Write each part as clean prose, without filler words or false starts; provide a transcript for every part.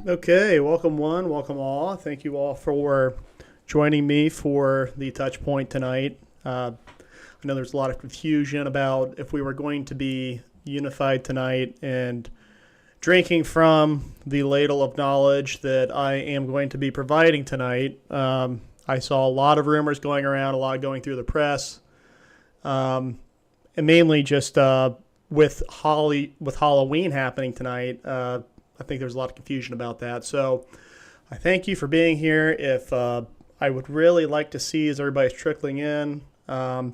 Okay, welcome one, welcome all. Thank you all for joining me for the touch point tonight. I know there's a lot of confusion about if we were going to be unified tonight and drinking from the ladle of knowledge that I am going to be providing tonight. I saw a lot of rumors going around, a lot going through the press, and mainly just with Halloween happening tonight. I think there's a lot of confusion about that. So I thank you for being here. If I would really like to see as everybody's trickling in, I'd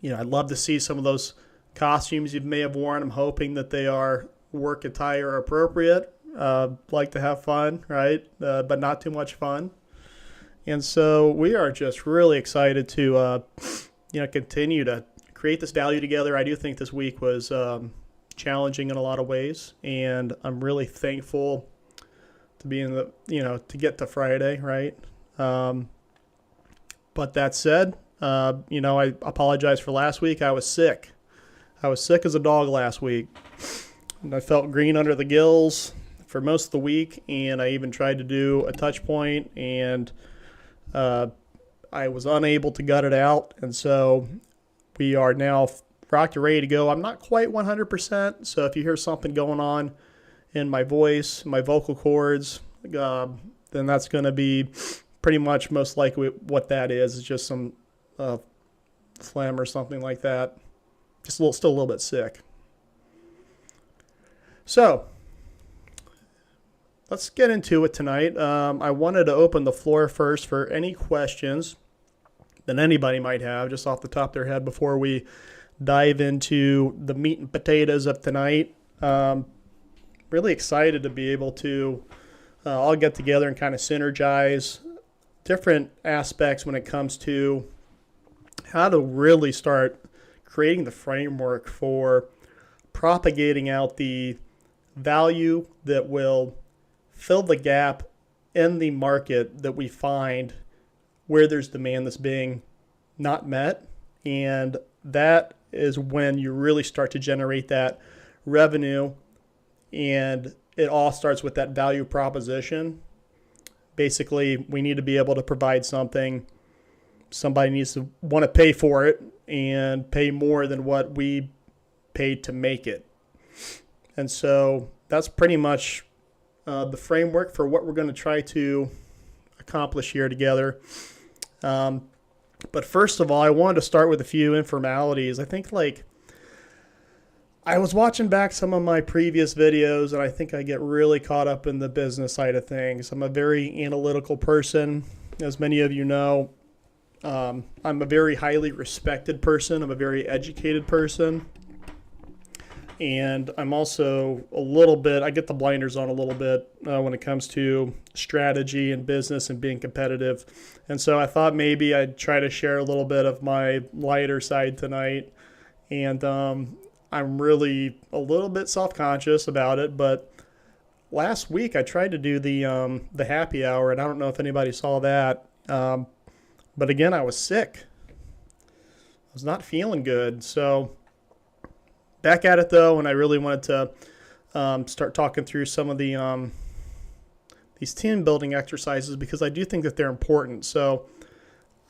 love to see some of those costumes you may have worn. I'm hoping that they are work attire appropriate. Like to have fun, right? But not too much fun. And so we are just really excited to, continue to create this value together. I do think this week was challenging in a lot of ways, and I'm really thankful to be in the, to get to Friday, right? But that said, I apologize for last week. I was sick. I was sick as a dog last week, and I felt green under the gills for most of the week, and I even tried to do a touch point, and I was unable to gut it out, and so we are now rocked and ready to go. I'm not quite 100%, so if you hear something going on in my voice, my vocal cords, then that's going to be pretty much most likely what that is. It's just some phlegm or something like that. Just still a little bit sick. So let's get into it tonight. I wanted to open the floor first for any questions that anybody might have just off the top of their head before we dive into the meat and potatoes of tonight. Really excited to be able to all get together and kind of synergize different aspects when it comes to how to really start creating the framework for propagating out the value that will fill the gap in the market that we find where there's demand that's being not met. And that is when you really start to generate that revenue, and it all starts with that value proposition. Basically, we need to be able to provide something. Somebody needs to want to pay for it and pay more than what we paid to make it. And so that's pretty much the framework for what we're going to try to accomplish here together. But first of all, I wanted to start with a few informalities. I think I was watching back some of my previous videos, and I think I get really caught up in the business side of things. I'm a very analytical person, as many of you know. I'm a very highly respected person. I'm a very educated person. And I'm also I get the blinders on a little bit when it comes to strategy and business and being competitive. And so I thought maybe I'd try to share a little bit of my lighter side tonight. And I'm really a little bit self-conscious about it. But last week I tried to do the happy hour, and I don't know if anybody saw that. But again, I was sick. I was not feeling good. So back at it though, and I really wanted to start talking through some of the these team building exercises, because I do think that they're important. So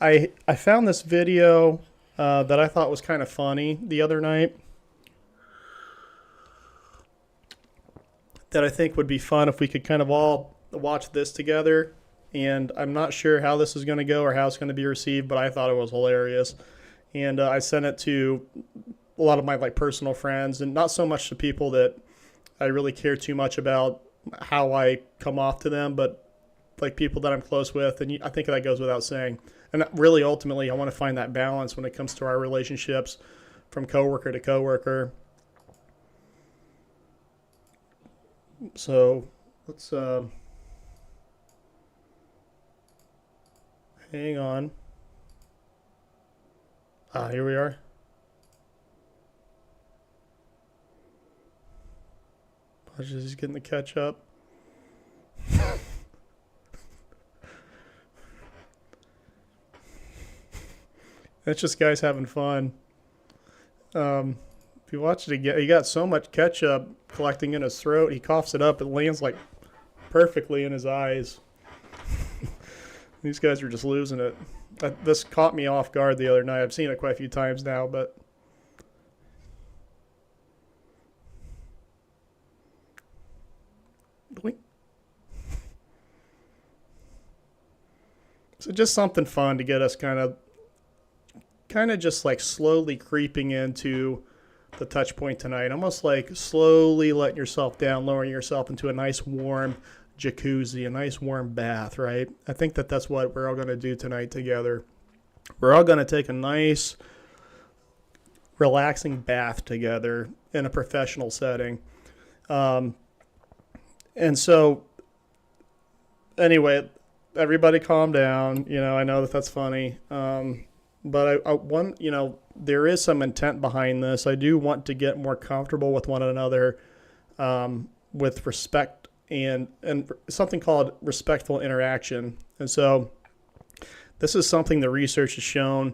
I found this video that I thought was kind of funny the other night that I think would be fun if we could kind of all watch this together. And I'm not sure how this is going to go or how it's going to be received, but I thought it was hilarious. And I sent it to a lot of my personal friends, and not so much to people that I really care too much about how I come off to them, but people that I'm close with. And I think that goes without saying. And really, ultimately, I want to find that balance when it comes to our relationships from coworker to coworker. So let's hang on. Here we are. Just getting the catch up. That's just guys having fun. If you watch it again, he got so much ketchup collecting in his throat, he coughs it up. It lands perfectly in his eyes. These guys are just losing it. This caught me off guard the other night. I've seen it quite a few times now, but so just something fun to get us kind of just like slowly creeping into the touch point tonight. Almost like slowly letting yourself down, lowering yourself into a nice warm jacuzzi, a nice warm bath, right? I think that's what we're all going to do tonight together. We're all going to take a nice relaxing bath together in a professional setting. And so anyway, everybody calm down. I know that's funny. But I want, there is some intent behind this. I do want to get more comfortable with one another, with respect and something called respectful interaction. And so this is something the research has shown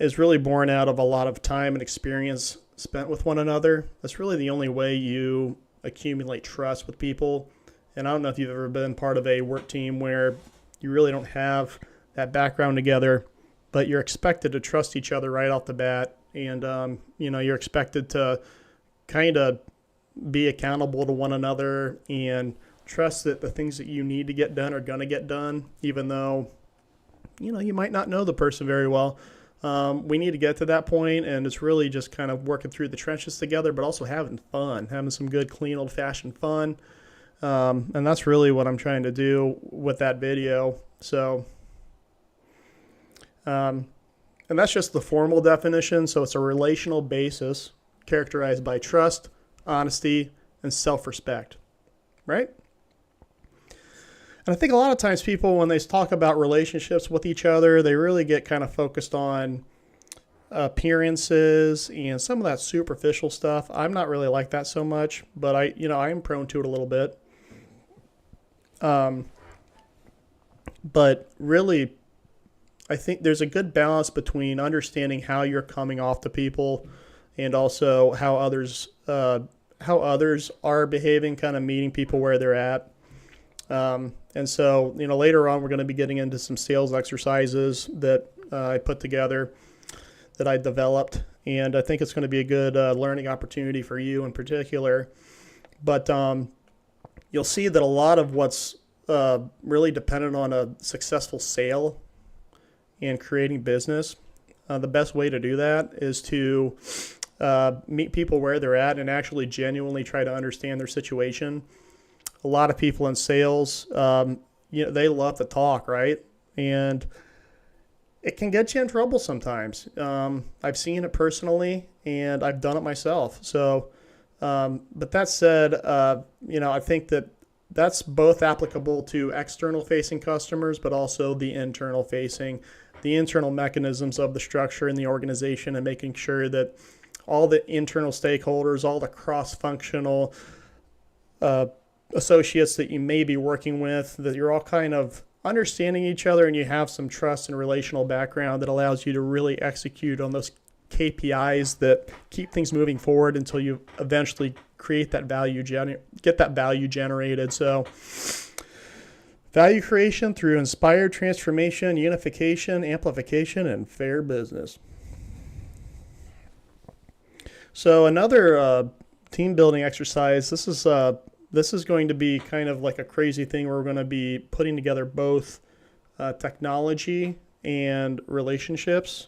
is really born out of a lot of time and experience spent with one another. That's really the only way you accumulate trust with people. And I don't know if you've ever been part of a work team where you really don't have that background together, but you're expected to trust each other right off the bat. And, you're expected to kind of be accountable to one another and trust that the things that you need to get done are going to get done, even though, you might not know the person very well. We need to get to that point, and it's really just kind of working through the trenches together, but also having fun, having some good, clean, old-fashioned fun. And that's really what I'm trying to do with that video. So, and that's just the formal definition. So it's a relational basis characterized by trust, honesty, and self-respect, right? And I think a lot of times people, when they talk about relationships with each other, they really get kind of focused on appearances and some of that superficial stuff. I'm not really like that so much, but I am prone to it a little bit. But really, I think there's a good balance between understanding how you're coming off to people and also how others are behaving, kind of meeting people where they're at. And so, later on, we're going to be getting into some sales exercises that I put together, that I developed, and I think it's going to be a good learning opportunity for you in particular. But you'll see that a lot of what's really dependent on a successful sale and creating business, the best way to do that is to meet people where they're at and actually genuinely try to understand their situation. A lot of people in sales, they love to talk, right? And it can get you in trouble sometimes. I've seen it personally, and I've done it myself. So, but that said, I think that's both applicable to external-facing customers, but also the internal-facing, the internal mechanisms of the structure in the organization, and making sure that all the internal stakeholders, all the cross-functional associates that you may be working with, that you're all kind of understanding each other and you have some trust and relational background that allows you to really execute on those KPIs that keep things moving forward until you eventually create that value, get that value generated. So value creation through inspired transformation, unification, amplification, and fair business. So another team building exercise, this is going to be kind of like a crazy thing where we're going to be putting together both technology and relationships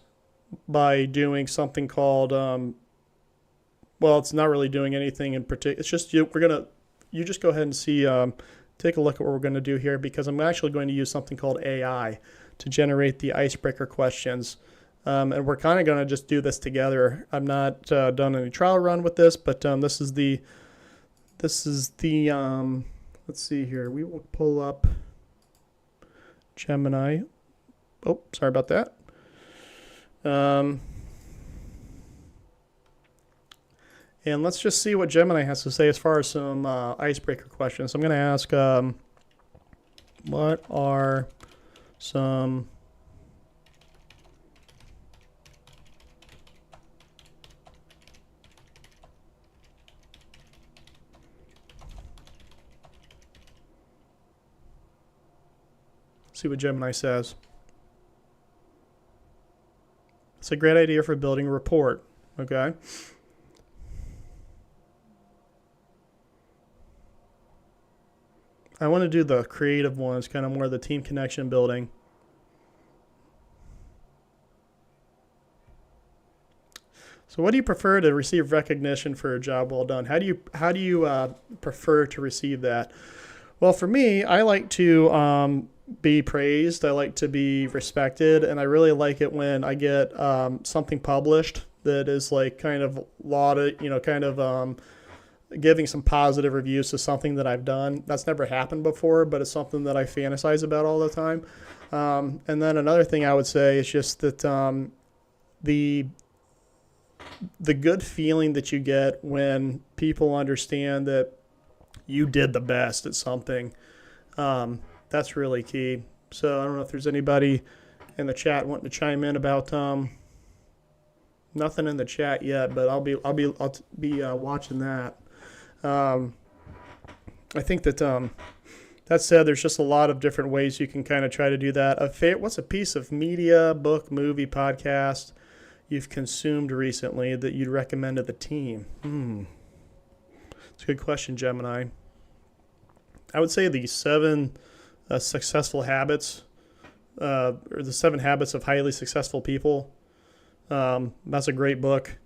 by doing something called, it's not really doing anything in particular. It's just you just go ahead and see, take a look at what we're going to do here, because I'm actually going to use something called AI to generate the icebreaker questions. And we're kind of going to just do this together. I'm not done any trial run with this, but this is the let's see here. We will pull up Gemini. Oh, sorry about that. And let's just see what Gemini has to say as far as some icebreaker questions. I'm going to ask, what are some See what Gemini says. It's a great idea for building a report. Okay. I want to do the creative ones, kind of more the team connection building. So what do you prefer to receive recognition for a job well done? How do you prefer to receive that? Well, for me, I like to be praised. I like to be respected, and I really like it when I get something published that is like kind of lauded, giving some positive reviews to something that I've done. That's never happened before, but it's something that I fantasize about all the time. And then another thing I would say is just that the good feeling that you get when people understand that you did the best at something, that's really key. So I don't know if there's anybody in the chat wanting to chime in about nothing in the chat yet, but I'll be watching that. I think that that said, there's just a lot of different ways you can kind of try to do that. What's a piece of media, book, movie, podcast you've consumed recently that you'd recommend to the team? It's a good question, Gemini. I would say the 7 successful habits, or the 7 habits of highly successful people. That's a great book.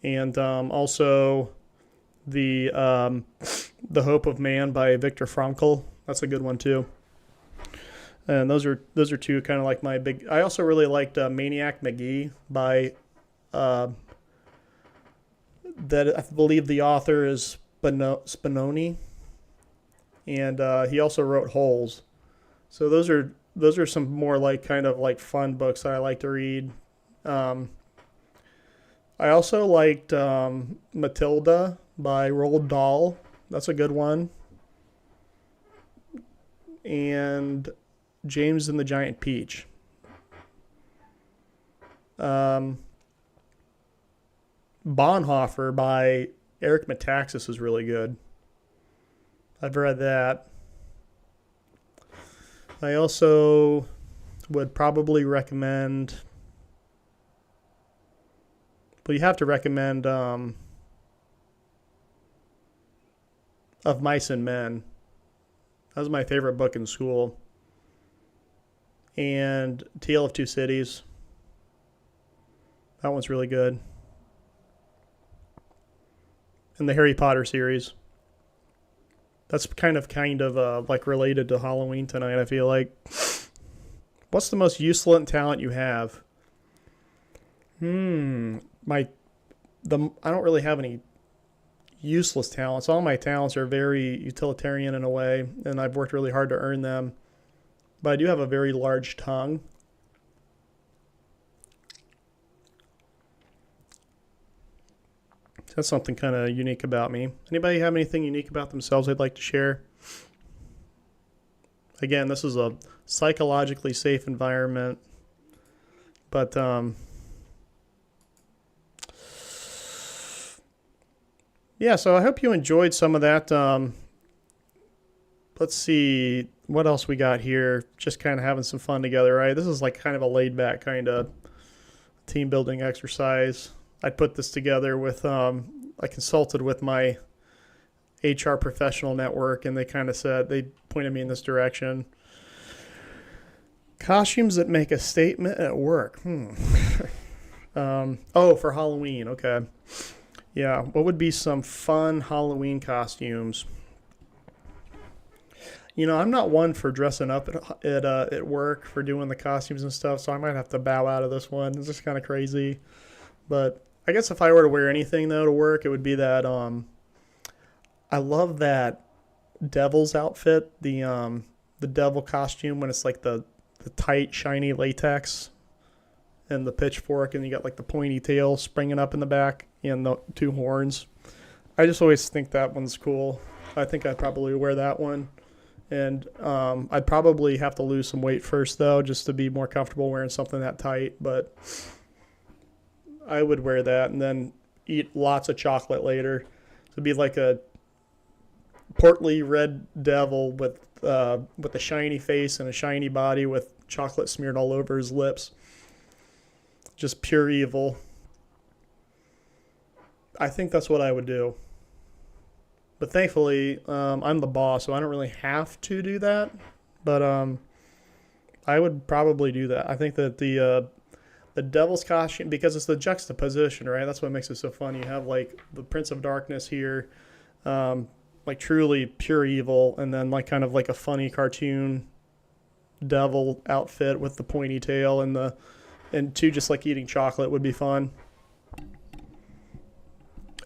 And also the Hope of Man by Viktor Frankl. That's a good one too. And those are 2 kind of like my big. I also really liked Maniac McGee by that I believe the author is Spinoni, and he also wrote Holes. So those are some more like kind of like fun books that I like to read. I also liked Matilda by Roald Dahl. That's a good one. And James and the Giant Peach. Bonhoeffer by Eric Metaxas is really good. I've read that. I also would probably recommend, well, you have to recommend Of Mice and Men. That was my favorite book in school. And Tale of Two Cities. That one's really good. And the Harry Potter series. That's kind of like related to Halloween tonight, I feel like. What's the most useful talent you have? I don't really have any useless talents. All my talents are very utilitarian in a way, and I've worked really hard to earn them. But I do have a very large tongue. That's something kind of unique about me. Anybody have anything unique about themselves they'd like to share? Again, this is a psychologically safe environment. But yeah, so I hope you enjoyed some of that. Let's see what else we got here. Just kind of having some fun together, right? This is like kind of a laid back kind of team building exercise. I put this together with, I consulted with my HR professional network, and they kind of said, they pointed me in this direction. Costumes that make a statement at work. For Halloween. Okay. Yeah. What would be some fun Halloween costumes? You know, I'm not one for dressing up at work for doing the costumes and stuff, so I might have to bow out of this one. It's just kind of crazy. But I guess if I were to wear anything, though, to work, it would be that, I love that devil's outfit, the devil costume when it's like the tight, shiny latex and the pitchfork, and you got like the pointy tail springing up in the back and the 2 horns. I just always think that one's cool. I think I'd probably wear that one. And I'd probably have to lose some weight first, though, just to be more comfortable wearing something that tight. But I would wear that and then eat lots of chocolate later. So it'd be like a portly red devil with with a shiny face and a shiny body with chocolate smeared all over his lips. Just pure evil. I think that's what I would do. But thankfully, I'm the boss, so I don't really have to do that. But I would probably do that. I think that the devil's costume, because it's the juxtaposition, right? That's what makes it so fun. You have like the Prince of Darkness here, like truly pure evil, and then like kind of like a funny cartoon devil outfit with the pointy tail and two just like eating chocolate would be fun.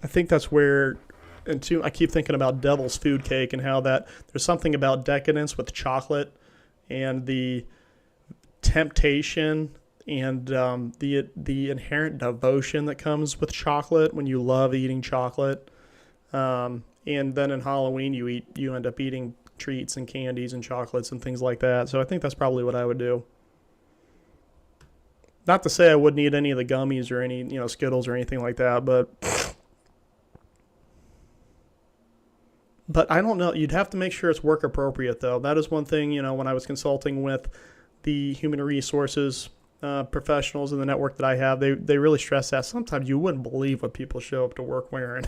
I think that's where, and two, I keep thinking about Devil's Food Cake and how that there's something about decadence with chocolate and the temptation and the inherent devotion that comes with chocolate when you love eating chocolate. And then in Halloween you end up eating treats and candies and chocolates and things like that. So I think that's probably what I would do. Not to say I wouldn't eat any of the gummies or any, Skittles or anything like that, but I don't know. You'd have to make sure it's work appropriate, though. That is one thing, when I was consulting with the human resources professionals in the network that I have, they really stress that. Sometimes you wouldn't believe what people show up to work wearing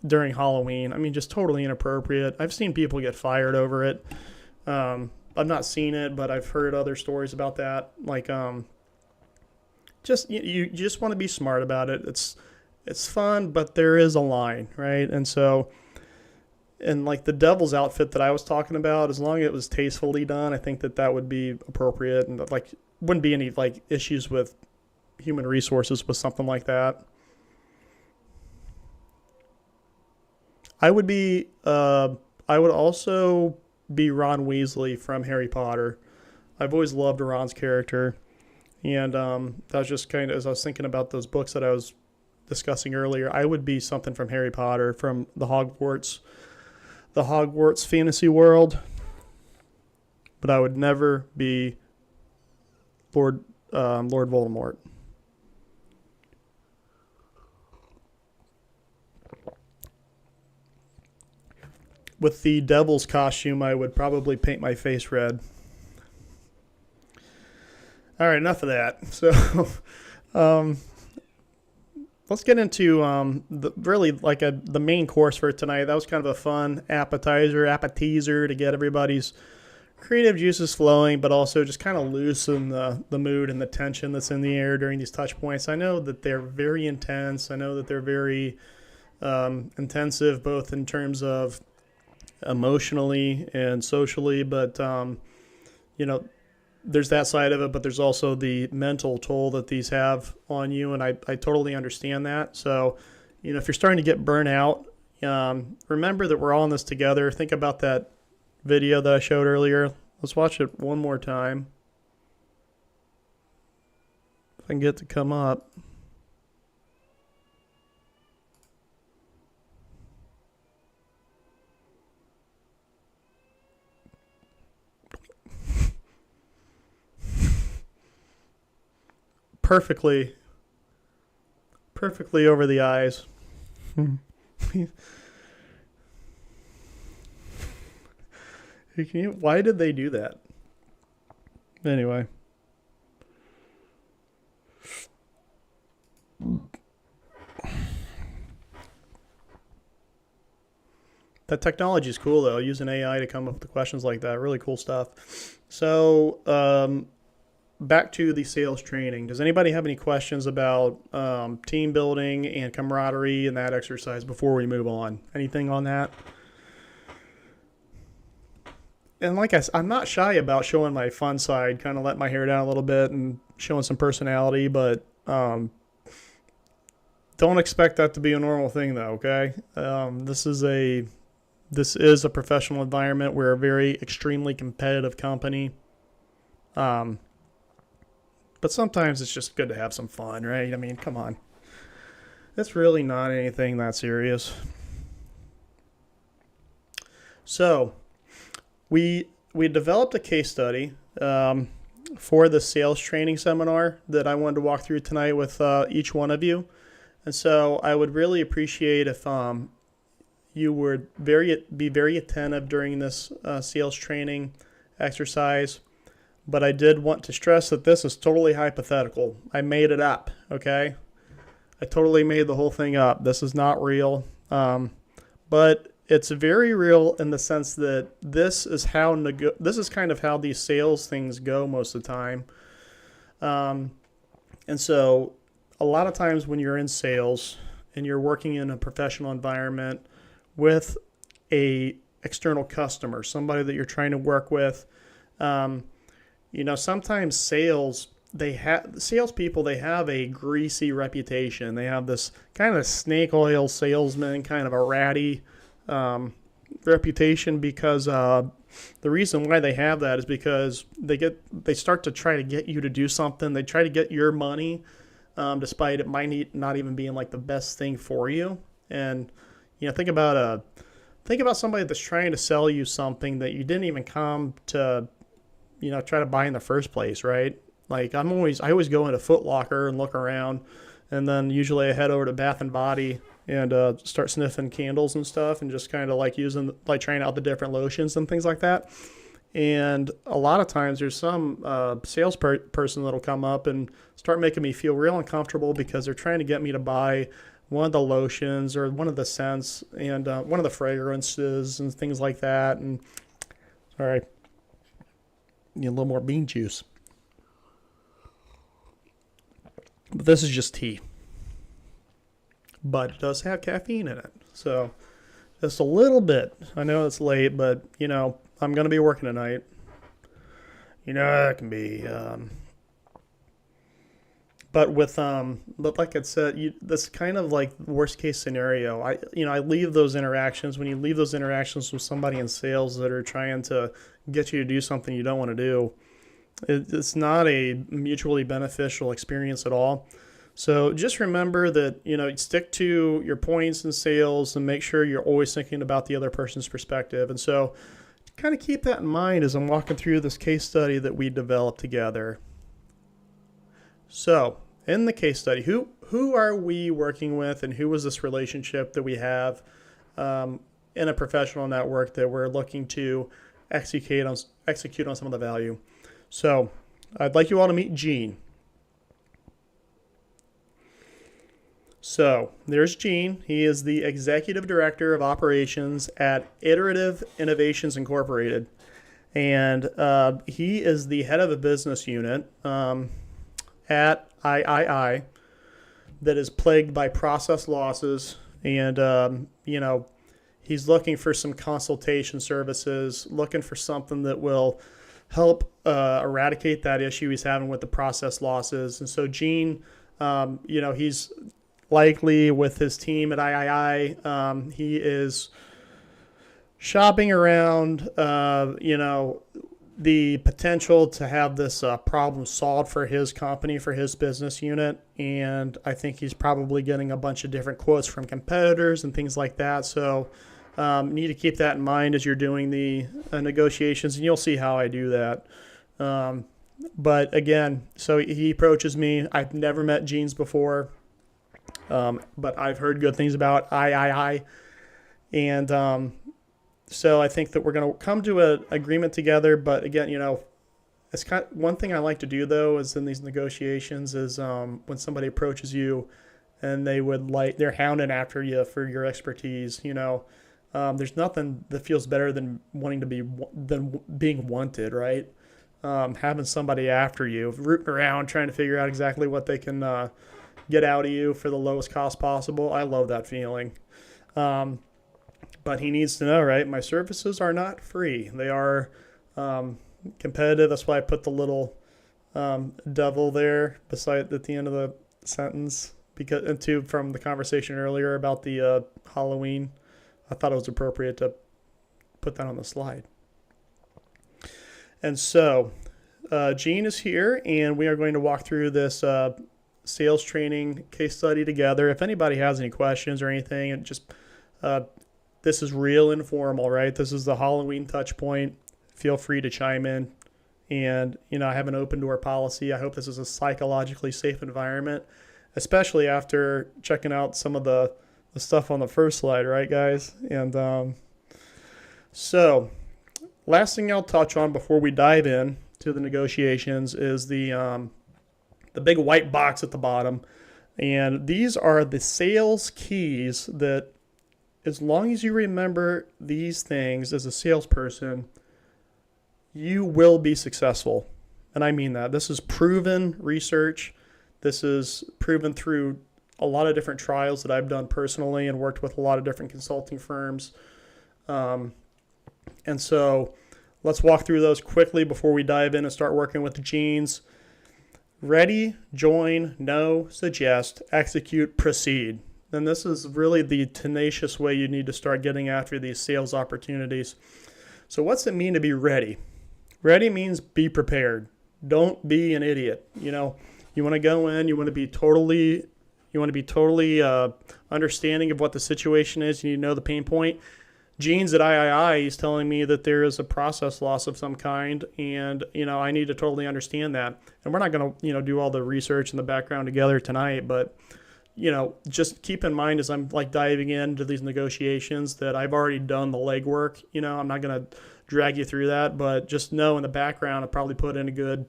during Halloween. I mean, just totally inappropriate. I've seen people get fired over it. I've not seen it, but I've heard other stories about that. Like, you just want to be smart about it. It's fun, but there is a line, right? And so, and like the devil's outfit that I was talking about, as long as it was tastefully done, I think that would be appropriate, and like wouldn't be any like issues with human resources with something like that. I would also be Ron Weasley from Harry Potter. I've always loved Ron's character. And that was just kind of, as I was thinking about those books that I was discussing earlier, I would be something from Harry Potter, from the Hogwarts fantasy world. But I would never be Lord Voldemort. With the devil's costume, I would probably paint my face red. All right, enough of that. So, let's get into the main course for tonight. That was kind of a fun appetizer to get everybody's creative juices flowing, but also just kind of loosen the mood and the tension that's in the air during these touch points. I know that they're very intense. I know that they're very intensive, both in terms of emotionally and socially, but there's that side of it, but there's also the mental toll that these have on you, and I totally understand that. So, if you're starting to get burnt out, remember that we're all in this together. Think about that video that I showed earlier. Let's watch it one more time. If I can get it to come up. Perfectly over the eyes. Why did they do that? Anyway. That technology is cool, though, using AI to come up with the questions like that. Really cool stuff. So, back to the sales training. Does anybody have any questions about team building and camaraderie and that exercise before we move on? Anything on that? And like I said, I'm not shy about showing my fun side, kind of let my hair down a little bit and showing some personality, but don't expect that to be a normal thing, though, okay? This is a professional environment. We're a very extremely competitive company. But sometimes it's just good to have some fun, right? I mean, come on. It's really not anything that serious. So, we developed a case study for the sales training seminar that I wanted to walk through tonight with each one of you. And so I would really appreciate if you would be very attentive during this sales training exercise. But I did want to stress that this is totally hypothetical. I made it up, okay? I totally made the whole thing up. This is not real. But it's very real in the sense that this is kind of how these sales things go most of the time. And so a lot of times when you're in sales and you're working in a professional environment with a external customer, somebody that you're trying to work with, sometimes salespeople, they have a greasy reputation. They have this kind of snake oil salesman, kind of a ratty reputation, because the reason why they have that is because they start to try to get you to do something. They try to get your money, despite it might not even being like the best thing for you. And think about somebody that's trying to sell you something that you didn't even come to try to buy in the first place, right? Like I always go into Foot Locker and look around, and then usually I head over to Bath and Body and start sniffing candles and stuff, and just kind of trying out the different lotions and things like that. And a lot of times there's some sales person that'll come up and start making me feel real uncomfortable because they're trying to get me to buy one of the lotions or one of the scents and one of the fragrances and things like that. And sorry, need a little more bean juice. But this is just tea. But it does have caffeine in it. So just a little bit. I know it's late, but, I'm going to be working tonight. It can be. But like I said, that's kind of like worst case scenario. I leave those interactions. When you leave those interactions with somebody in sales that are trying to get you to do something you don't want to do, it's not a mutually beneficial experience at all. So just remember that, stick to your points in sales and make sure you're always thinking about the other person's perspective. And so kind of keep that in mind as I'm walking through this case study that we developed together. So in the case study, who are we working with, and who was this relationship that we have in a professional network that we're looking to execute on some of the value? So I'd like you all to meet Gene. So there's Gene. He is the Executive Director of Operations at Iterative Innovations Incorporated. And he is the head of a business unit at III that is plagued by process losses. And, he's looking for some consultation services, looking for something that will help eradicate that issue he's having with the process losses. And so Gene, he's likely with his team at III, he is shopping around, the potential to have this problem solved for his company, for his business unit. And I think he's probably getting a bunch of different quotes from competitors and things like that. So need to keep that in mind as you're doing the negotiations, and you'll see how I do that. But again, so he approaches me. I've never met Gene's before. But I've heard good things about III. And so I think that we're going to come to an agreement together. But again, it's one thing I like to do, though, is in these negotiations is when somebody approaches you and they're hounding after you for your expertise. There's nothing that feels better than being wanted, right? Having somebody after you, rooting around, trying to figure out exactly what they can get out of you for the lowest cost possible. I love that feeling. But he needs to know, right? My services are not free. They are competitive. That's why I put the little devil there beside at the end of the sentence, from the conversation earlier about the Halloween. I thought it was appropriate to put that on the slide. And so Gene is here, and we are going to walk through this sales training case study together. If anybody has any questions or anything, and just this is real informal, right? This is the Halloween touch point. Feel free to chime in. And I have an open door policy. I hope this is a psychologically safe environment, especially after checking out some of the the stuff on the first slide, right, guys? And so last thing I'll touch on before we dive in to the negotiations is the big white box at the bottom. And these are the sales keys that, as long as you remember these things as a salesperson, you will be successful. And I mean that. This is proven research. This is proven through a lot of different trials that I've done personally and worked with a lot of different consulting firms. And so let's walk through those quickly before we dive in and start working with the genes. Ready, join, know, suggest, execute, proceed. And this is really the tenacious way you need to start getting after these sales opportunities. So what's it mean to be ready? Ready means be prepared. Don't be an idiot. You want to go in, you want to be totally understanding of what the situation is. You need to know the pain point. Gene's at III, he's telling me that there is a process loss of some kind, and I need to totally understand that. And we're not going to do all the research and the background together tonight, but just keep in mind as I'm like diving into these negotiations that I've already done the legwork. I'm not going to drag you through that, but just know in the background I probably put in a good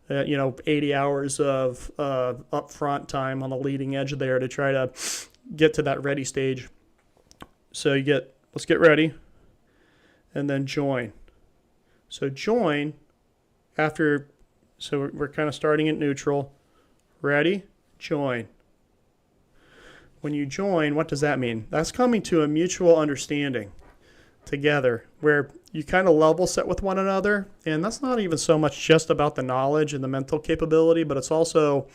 80 hours of upfront time on the leading edge there to try to get to that ready stage. So let's get ready, and then join. So join so we're kind of starting at neutral. Ready, join. When you join, what does that mean? That's coming to a mutual understanding together where you kind of level set with one another. And that's not even so much just about the knowledge and the mental capability, but it's also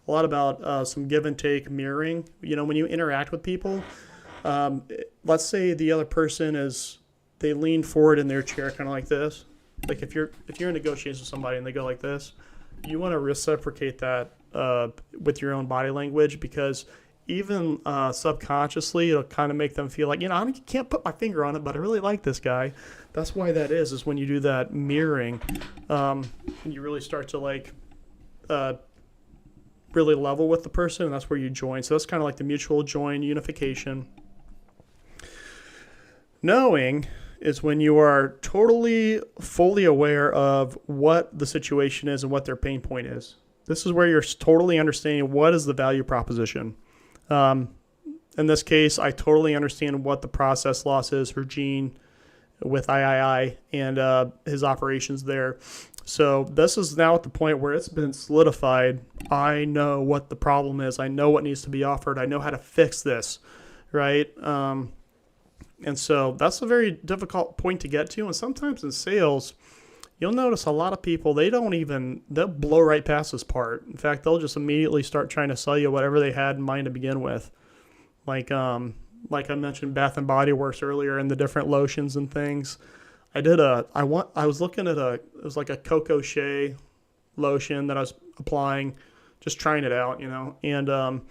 a lot about some give and take mirroring. When you interact with people, let's say the other person they lean forward in their chair kind of like this. Like if you're in negotiations with somebody and they go like this, you want to reciprocate that with your own body language, because even subconsciously it'll kind of make them feel like, I can't put my finger on it, but I really like this guy. That's why that is when you do that mirroring, you really start to really level with the person, and that's where you join. So that's kind of like the mutual join unification. Knowing is when you are totally, fully aware of what the situation is and what their pain point is. This is where you're totally understanding what is the value proposition. In this case, I totally understand what the process loss is for Gene with III and his operations there. So this is now at the point where it's been solidified. I know what the problem is. I know what needs to be offered. I know how to fix this, right? And so that's a very difficult point to get to. And sometimes in sales, you'll notice a lot of people, they'll blow right past this part. In fact, they'll just immediately start trying to sell you whatever they had in mind to begin with. Like I mentioned Bath and Body Works earlier and the different lotions and things. I was looking at it was like a Coco Shea lotion that I was applying, just trying it out, and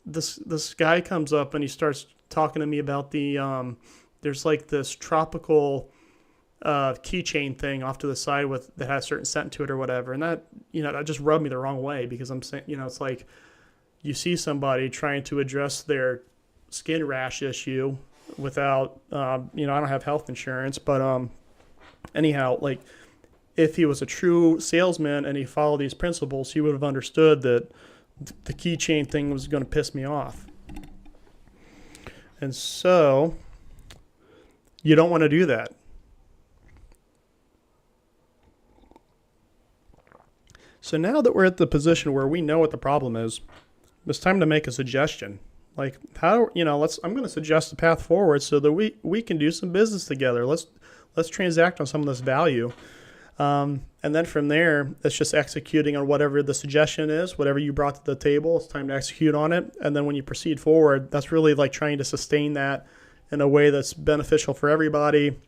this guy comes up and he starts talking to me about there's like this tropical keychain thing off to the side that has a certain scent to it or whatever, and that that just rubbed me the wrong way, because I'm saying it's like you see somebody trying to address their skin rash issue without I don't have health insurance, but anyhow, like if he was a true salesman and he followed these principles, he would have understood that the keychain thing was going to piss me off. And so you don't want to do that. So now that we're at the position where we know what the problem is, it's time to make a suggestion. Like I'm going to suggest a path forward so that we can do some business together. Let's transact on some of this value. And then from there, it's just executing on whatever the suggestion is, whatever you brought to the table. It's time to execute on it. And then when you proceed forward, that's really like trying to sustain that in a way that's beneficial for everybody.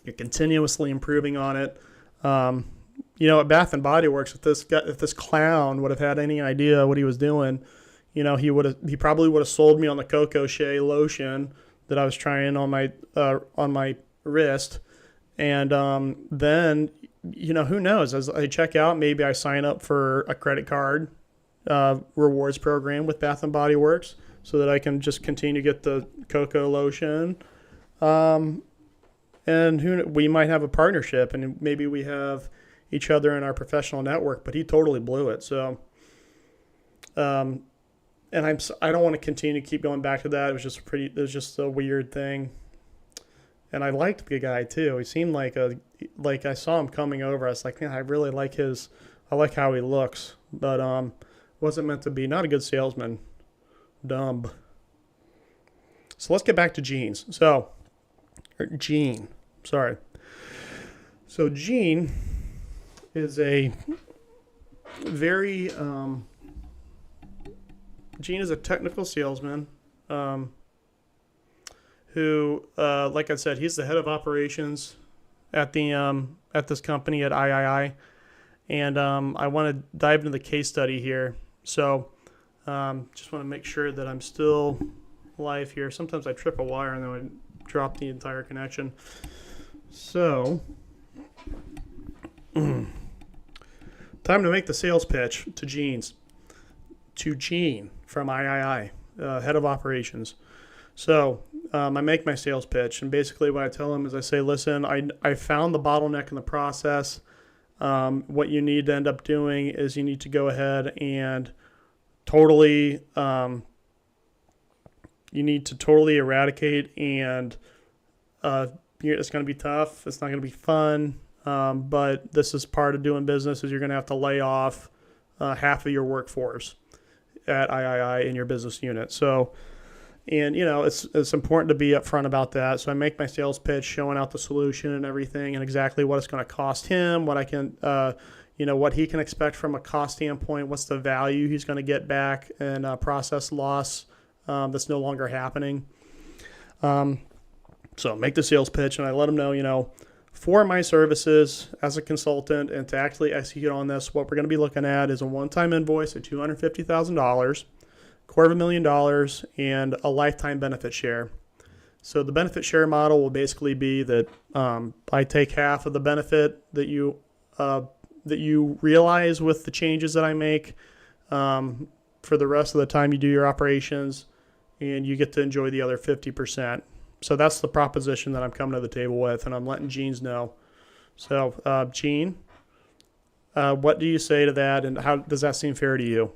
You're continuously improving on it. At Bath and Body Works, if this clown would have had any idea what he was doing, he probably would have sold me on the Coco Shea lotion that I was trying on my wrist. And then, who knows? As I check out, maybe I sign up for a credit card rewards program with Bath and Body Works. so that I can just continue to get the cocoa lotion. And we might have a partnership, and maybe we have each other in our professional network, but he totally blew it. So, and I don't want to continue to keep going back to that. It was just a weird thing. And I liked the guy too. He seemed like I saw him coming over. I was like, man, I really like I like how he looks, but wasn't meant to be. Not a good salesman. Dumb. So let's get back to jeans. Gene. Sorry. So Gene is a very Gene is a technical salesman who, like I said, he's the head of operations at this company at III. And I want to dive into the case study here. So just want to make sure that I'm still live here. Sometimes I trip a wire and then I drop the entire connection. So time to make the sales pitch to Gene from III, head of operations. So I make my sales pitch, and basically what I tell him is I say, listen, I found the bottleneck in the process. What you need to end up doing is you need to go ahead and totally eradicate, and it's going to be tough. It's not going to be fun, but this is part of doing business. Is you're going to have to lay off half of your workforce at III in your business unit. So, and it's important to be upfront about that. So I make my sales pitch, showing out the solution and everything, and exactly what it's going to cost him, what I can, what he can expect from a cost standpoint, what's the value he's going to get back, and process loss that's no longer happening. So make the sales pitch, and I let him know, for my services as a consultant and to actually execute on this, what we're going to be looking at is a one-time invoice of $250,000, $250,000, and a lifetime benefit share. So the benefit share model will basically be that I take half of the benefit that you realize with the changes that I make for the rest of the time you do your operations, and you get to enjoy the other 50%. So that's the proposition that I'm coming to the table with, and I'm letting Gene know. So Gene, what do you say to that, and how does that seem fair to you?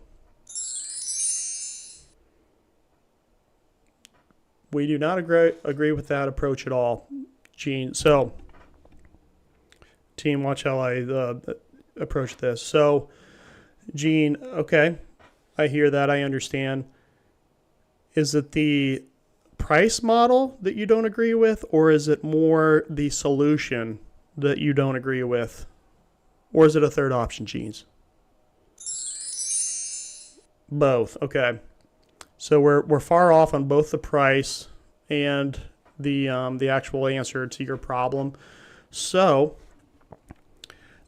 We do not agree with that approach at all, Gene. So, team, watch how I approach this. So, Gene, okay, I hear that. I understand. Is it the price model that you don't agree with, or is it more the solution that you don't agree with? Or is it a third option, Gene? Both. Okay. So we're far off on both the price and the actual answer to your problem. So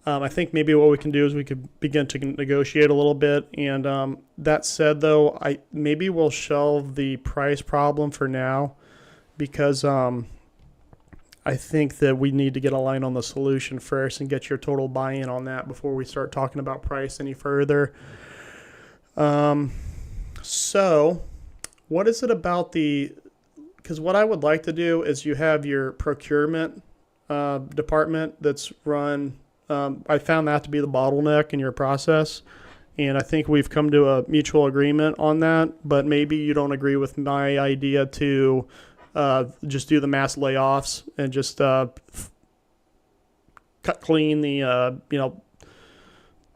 I think maybe what we can do is we could begin to negotiate a little bit. And that said, though, maybe we'll shelve the price problem for now, because I think that we need to get aligned on the solution first and get your total buy-in on that before we start talking about price any further. So what is it about because what I would like to do is you have your procurement department that's run, I found that to be the bottleneck in your process, and I think we've come to a mutual agreement on that, but maybe you don't agree with my idea to just do the mass layoffs and just cut clean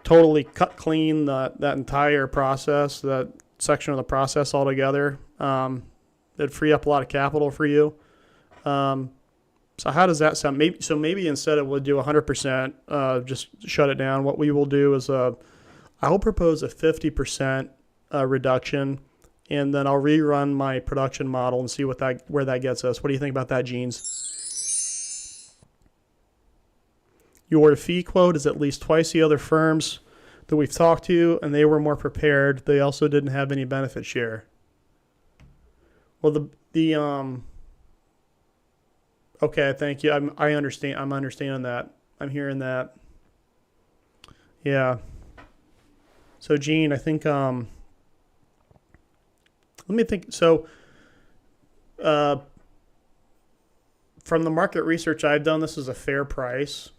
totally cut clean that entire process, that section of the process altogether. It'd free up a lot of capital for you. So how does that sound? Maybe instead of we'll do 100%, just shut it down. What we will do is I'll propose a 50% reduction, and then I'll rerun my production model and see where that gets us. What do you think about that, Gene? Your fee quote is at least twice the other firms that we've talked to, and they were more prepared. They also didn't have any benefit share. Well, okay, thank you. I understand. I'm understanding that. I'm hearing that. Yeah. So, Gene, I think Let me think. So, from the market research I've done, this is a fair price.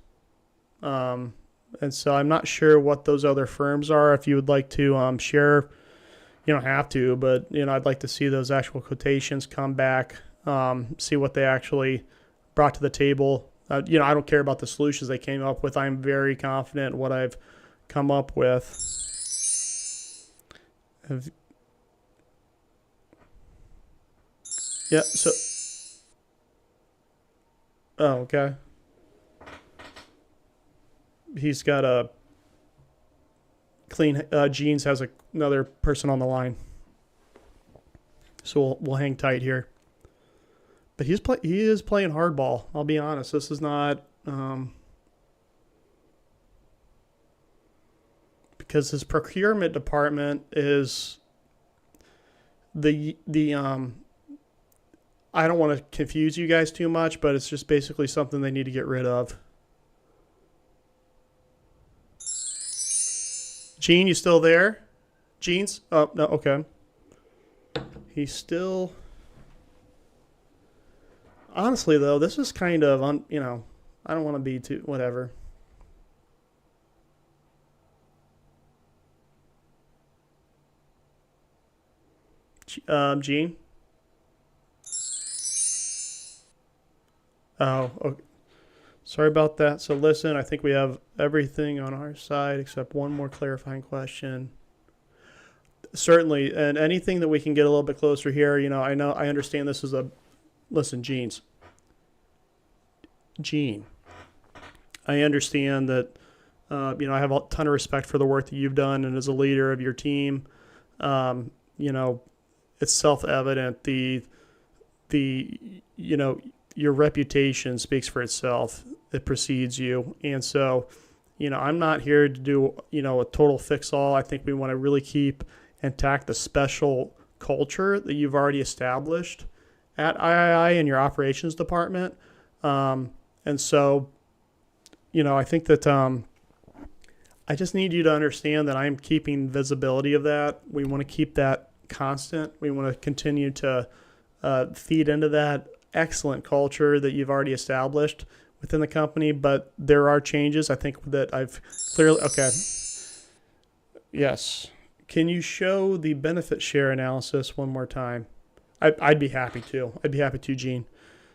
And so I'm not sure what those other firms are. If you would like to share, you don't have to, but I'd like to see those actual quotations come back, see what they actually brought to the table. I don't care about the solutions they came up with. I'm very confident in what I've come up with. Yeah. So. Oh, okay. He's got a clean. Jeans has another person on the line, so we'll hang tight here. But he is playing hardball. I'll be honest. This is not because his procurement department is the I don't want to confuse you guys too much, but it's just basically something they need to get rid of. Gene, you still there? Gene's? Oh, no, okay. He's still... Honestly, though, this is kind of, I don't want to be too, whatever. Gene? Oh, okay. Sorry about that. So listen, I think we have everything on our side except one more clarifying question. Certainly, and anything that we can get a little bit closer here, I understand this is listen, Gene, I understand that, I have a ton of respect for the work that you've done, and as a leader of your team, it's self-evident your reputation speaks for itself. It precedes you. And so, I'm not here to do, a total fix-all. I think we want to really keep intact the special culture that you've already established at III in your operations department. And so, I think that I just need you to understand that I'm keeping visibility of that. We want to keep that constant. We want to continue to feed into that excellent culture that you've already established within the company, but there are changes. I think that I've clearly... Okay. Yes. Can you show the benefit share analysis one more time? I'd be happy to. I'd be happy to, Gene.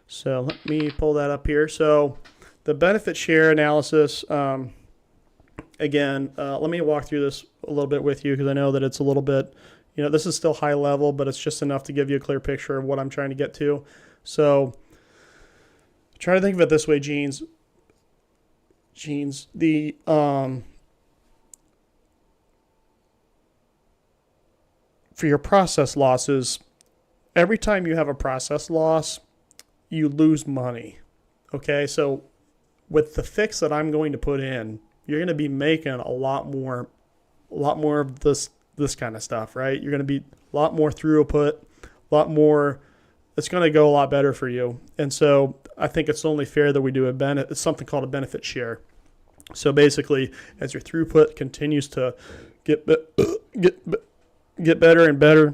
So let me pull that up here. So the benefit share analysis, again, let me walk through this a little bit with you because I know that it's a little bit, this is still high level, but it's just enough to give you a clear picture of what I'm trying to get to. So try to think of it this way, Jeans. The for your process losses, every time you have a process loss, you lose money. Okay, so with the fix that I'm going to put in, you're going to be making a lot more of this kind of stuff, right? You're going to be a lot more throughput, a lot more. It's going to go a lot better for you. And so I think it's only fair that we do something called a benefit share. So basically, as your throughput continues to get better and better,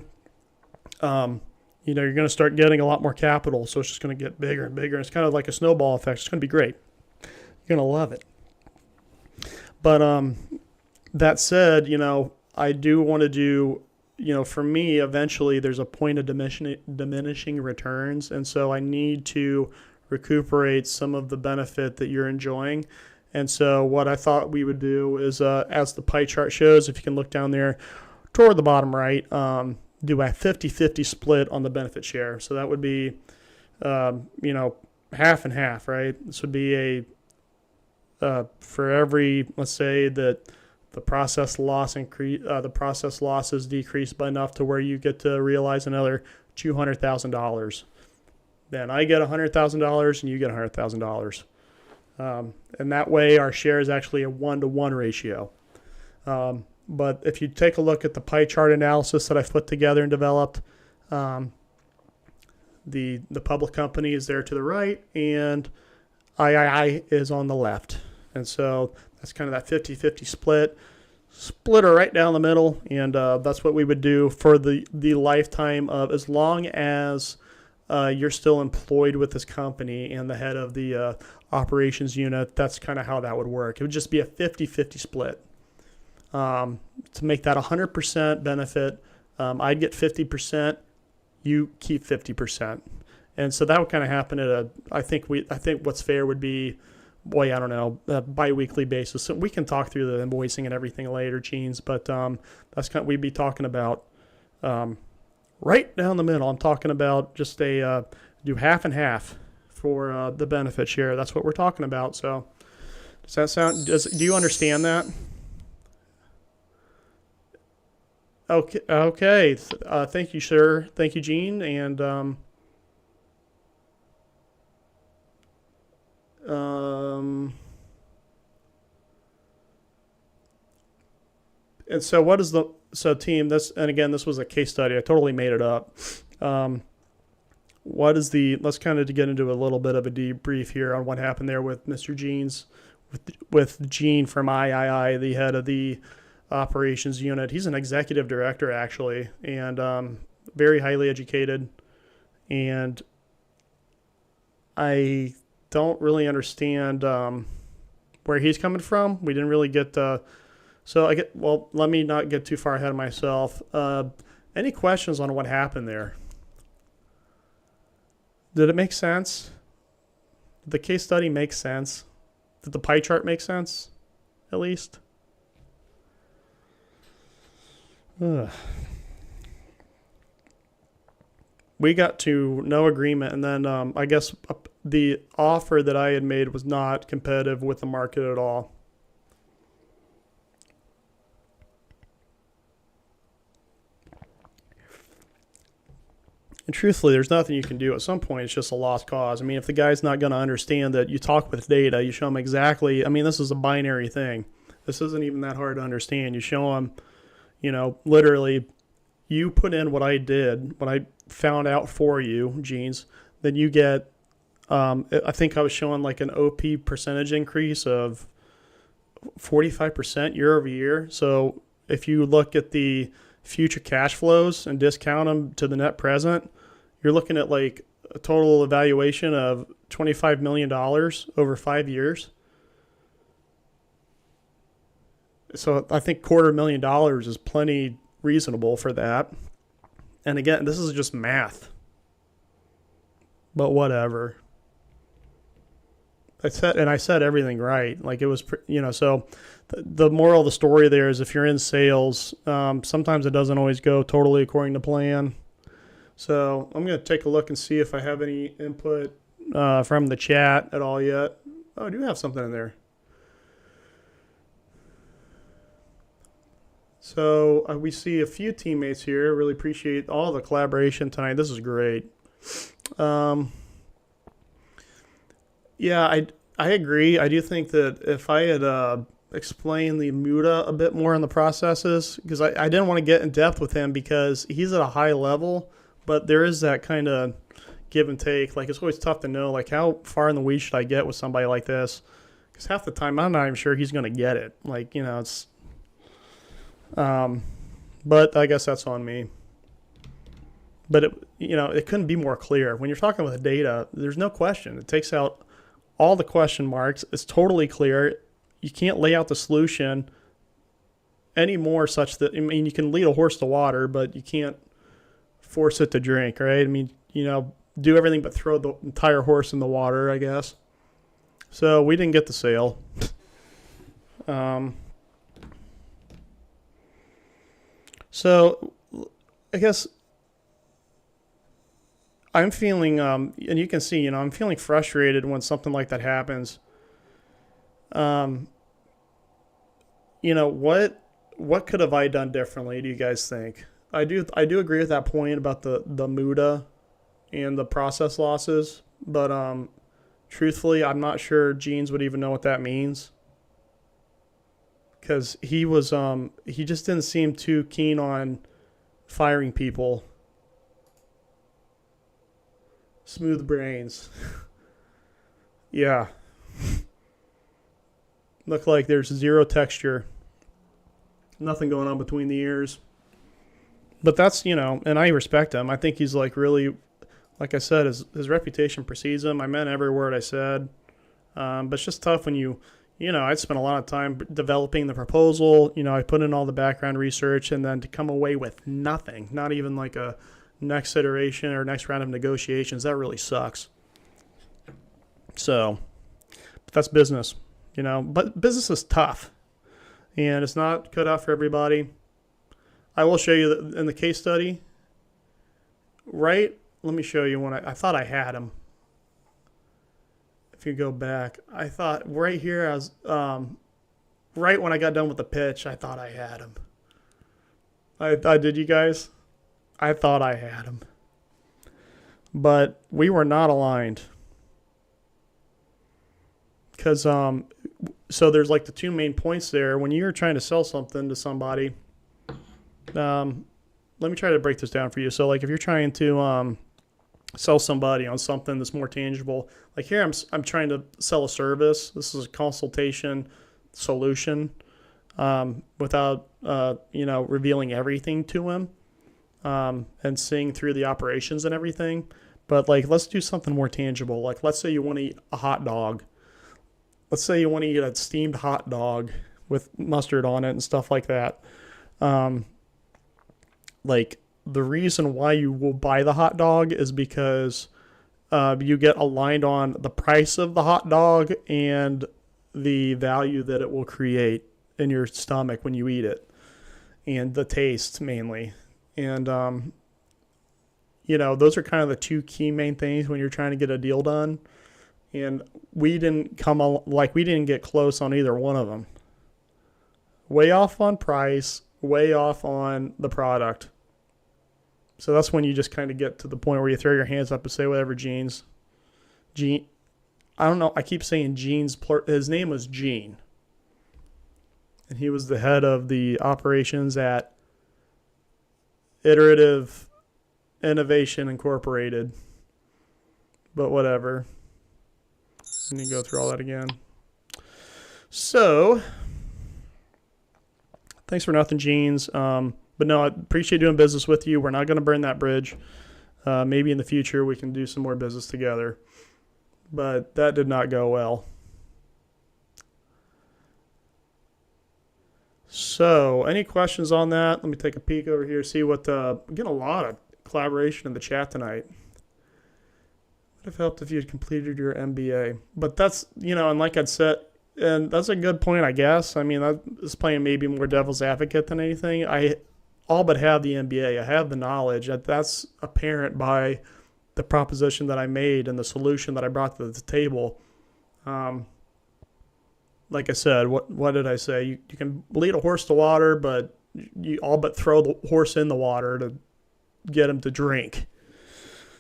you're going to start getting a lot more capital. So it's just going to get bigger and bigger. It's kind of like a snowball effect. It's going to be great. You're going to love it. But that said, I do want to do, for me, eventually there's a point of diminishing returns. And so I need to recuperate some of the benefit that you're enjoying. And so what I thought we would do is, as the pie chart shows, if you can look down there toward the bottom right, do a 50-50 split on the benefit share. So that would be, half and half, right? This would be for every, let's say that the process losses decrease by enough to where you get to realize another $200,000. Then I get $100,000 and you get $100,000. And that way our share is actually a 1-to-1 ratio. But if you take a look at the pie chart analysis that I've put together and developed, the public company is there to the right and III is on the left. And so that's kind of that 50-50 split. split her right down the middle, and that's what we would do for the lifetime of, as long as you're still employed with this company and the head of the operations unit. That's kind of how that would work. It would just be a 50-50 split. To make that 100% benefit, I'd get 50%, you keep 50%. And so that would kind of happen at I think what's fair would be, boy, I don't know, a bi-weekly basis. So we can talk through the invoicing and everything later, Genes, but that's kind of, we'd be talking about right down the middle. I'm talking about just do half and half for the benefit share. That's what we're talking about. So does that sound, do you understand that? Okay. Thank you, sir. Thank you, Gene. And and so what is team, this, and again, this was a case study. I totally made it up. Let's kind of get into a little bit of a debrief here on what happened there with Mr. Gene's, with Gene from III, the head of the operations unit. He's an executive director, actually, and very highly educated. And I don't really understand where he's coming from. We didn't really get let me not get too far ahead of myself. Any questions on what happened there? Did it make sense? Did the case study make sense? Did the pie chart make sense, at least? We got to no agreement, and then I guess the offer that I had made was not competitive with the market at all. And truthfully, there's nothing you can do. At some point, it's just a lost cause. I mean, if the guy's not going to understand that you talk with data, you show him exactly. I mean, this is a binary thing. This isn't even that hard to understand. You show him, literally, you put in what I did, what I found out for you, Genes, then you get, I think I was showing like an OP percentage increase of 45% year over year. So if you look at the future cash flows and discount them to the net present, you're looking at like a total evaluation of $25 million over 5 years. So I think $250,000 is plenty reasonable for that. And again, this is just math. But whatever. I said everything right. Like it was, so the moral of the story there is if you're in sales, sometimes it doesn't always go totally according to plan. So I'm going to take a look and see if I have any input from the chat at all yet. Oh, I do have something in there. So we see a few teammates here. Really appreciate all the collaboration tonight. This is great. Yeah, I agree. I do think that if I had explained the MUDA a bit more in the processes, because I didn't want to get in depth with him because he's at a high level, but there is that kind of give and take. Like it's always tough to know, like how far in the weeds should I get with somebody like this? Because half the time I'm not even sure he's going to get it. Like, it's... but I guess that's on me. But it couldn't be more clear. When you're talking with data, there's no question. It takes out all the question marks. It's totally clear. You can't lay out the solution anymore such that, you can lead a horse to water, but you can't force it to drink, right? Do everything but throw the entire horse in the water, I guess. So we didn't get the sale. So I guess I'm feeling, and you can see, I'm feeling frustrated when something like that happens. What could have I done differently, do you guys think? I do agree with that point about the MUDA and the process losses, but truthfully, I'm not sure Genes would even know what that means. Because he just didn't seem too keen on firing people. Smooth brains. Yeah. Look like there's zero texture. nothing going on between the ears. But that's, and I respect him. I think he's like really, like I said, his reputation precedes him. I meant every word I said. But it's just tough when I'd spent a lot of time developing the proposal. I put in all the background research, and then to come away with nothing, not even like a next iteration or next round of negotiations, that really sucks. So, but that's business, But business is tough, and it's not cut out for everybody. I will show you that in the case study, right? Let me show you when I thought I had him. If you go back, I thought right here, I was right when I got done with the pitch, I thought I had him. I did, you guys? I thought I had him. But we were not aligned. Because, so there's like the two main points there. When you're trying to sell something to somebody, let me try to break this down for you. So like if you're trying to sell somebody on something that's more tangible, like here I'm trying to sell a service. This is a consultation solution without, revealing everything to him and seeing through the operations and everything. But like, let's do something more tangible. Like let's say you want to eat a hot dog. Let's say you want to eat a steamed hot dog with mustard on it and stuff like that. Like the reason why you will buy the hot dog is because you get aligned on the price of the hot dog and the value that it will create in your stomach when you eat it, and the taste mainly. And, those are kind of the two key main things when you're trying to get a deal done. And we didn't get close on either one of them. Way off on price, way off on the product. So that's when you just kind of get to the point where you throw your hands up and say whatever, Gene's. Gene, I don't know. I keep saying Gene's. His name was Gene. And he was the head of the operations at Iterative Innovation Incorporated. But whatever. Let me go through all that again. So, thanks for nothing, Gene's. But no, I appreciate doing business with you. We're not going to burn that bridge. Maybe in the future we can do some more business together. But that did not go well. So, any questions on that? Let me take a peek over here, see what I'm getting a lot of collaboration in the chat tonight. Would have helped if you had completed your MBA. But that's, and like I'd said, and that's a good point, I guess. I mean, that is playing maybe more devil's advocate than anything. I all but have the MBA. I have the knowledge. That's apparent by the proposition that I made and the solution that I brought to the table. Like I said, what did I say? You can lead a horse to water, but you all but throw the horse in the water to get him to drink.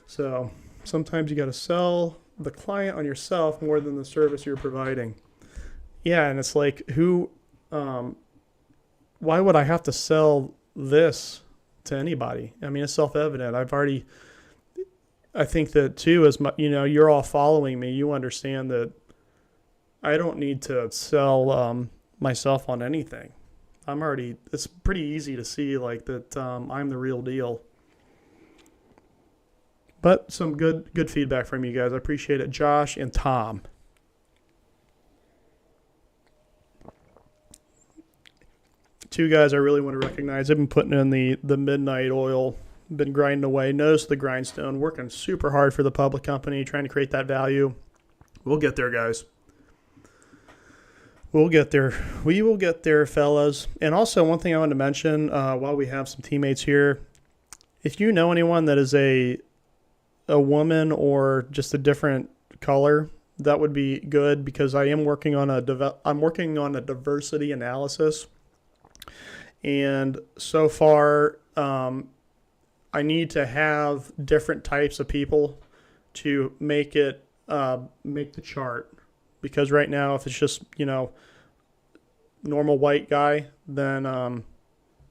So sometimes you got to sell the client on yourself more than the service you're providing. Yeah, and it's like, why would I have to sell this to anybody? I mean, it's self-evident. I think that too, as you're all following me, you understand that I don't need to sell myself on anything. It's pretty easy to see like that I'm the real deal. But some good feedback from you guys. I appreciate it. Josh and Tom. Two guys I really want to recognize. I've been putting in the midnight oil, been grinding away, nose to the grindstone, working super hard for the public company, trying to create that value. We'll get there, guys. We'll get there. We will get there, fellas. And also, one thing I wanted to mention while we have some teammates here, if you know anyone that is a woman or just a different color, that would be good, because I am working on a diversity analysis. And so far, I need to have different types of people to make the chart. Because right now, if it's just, normal white guy, then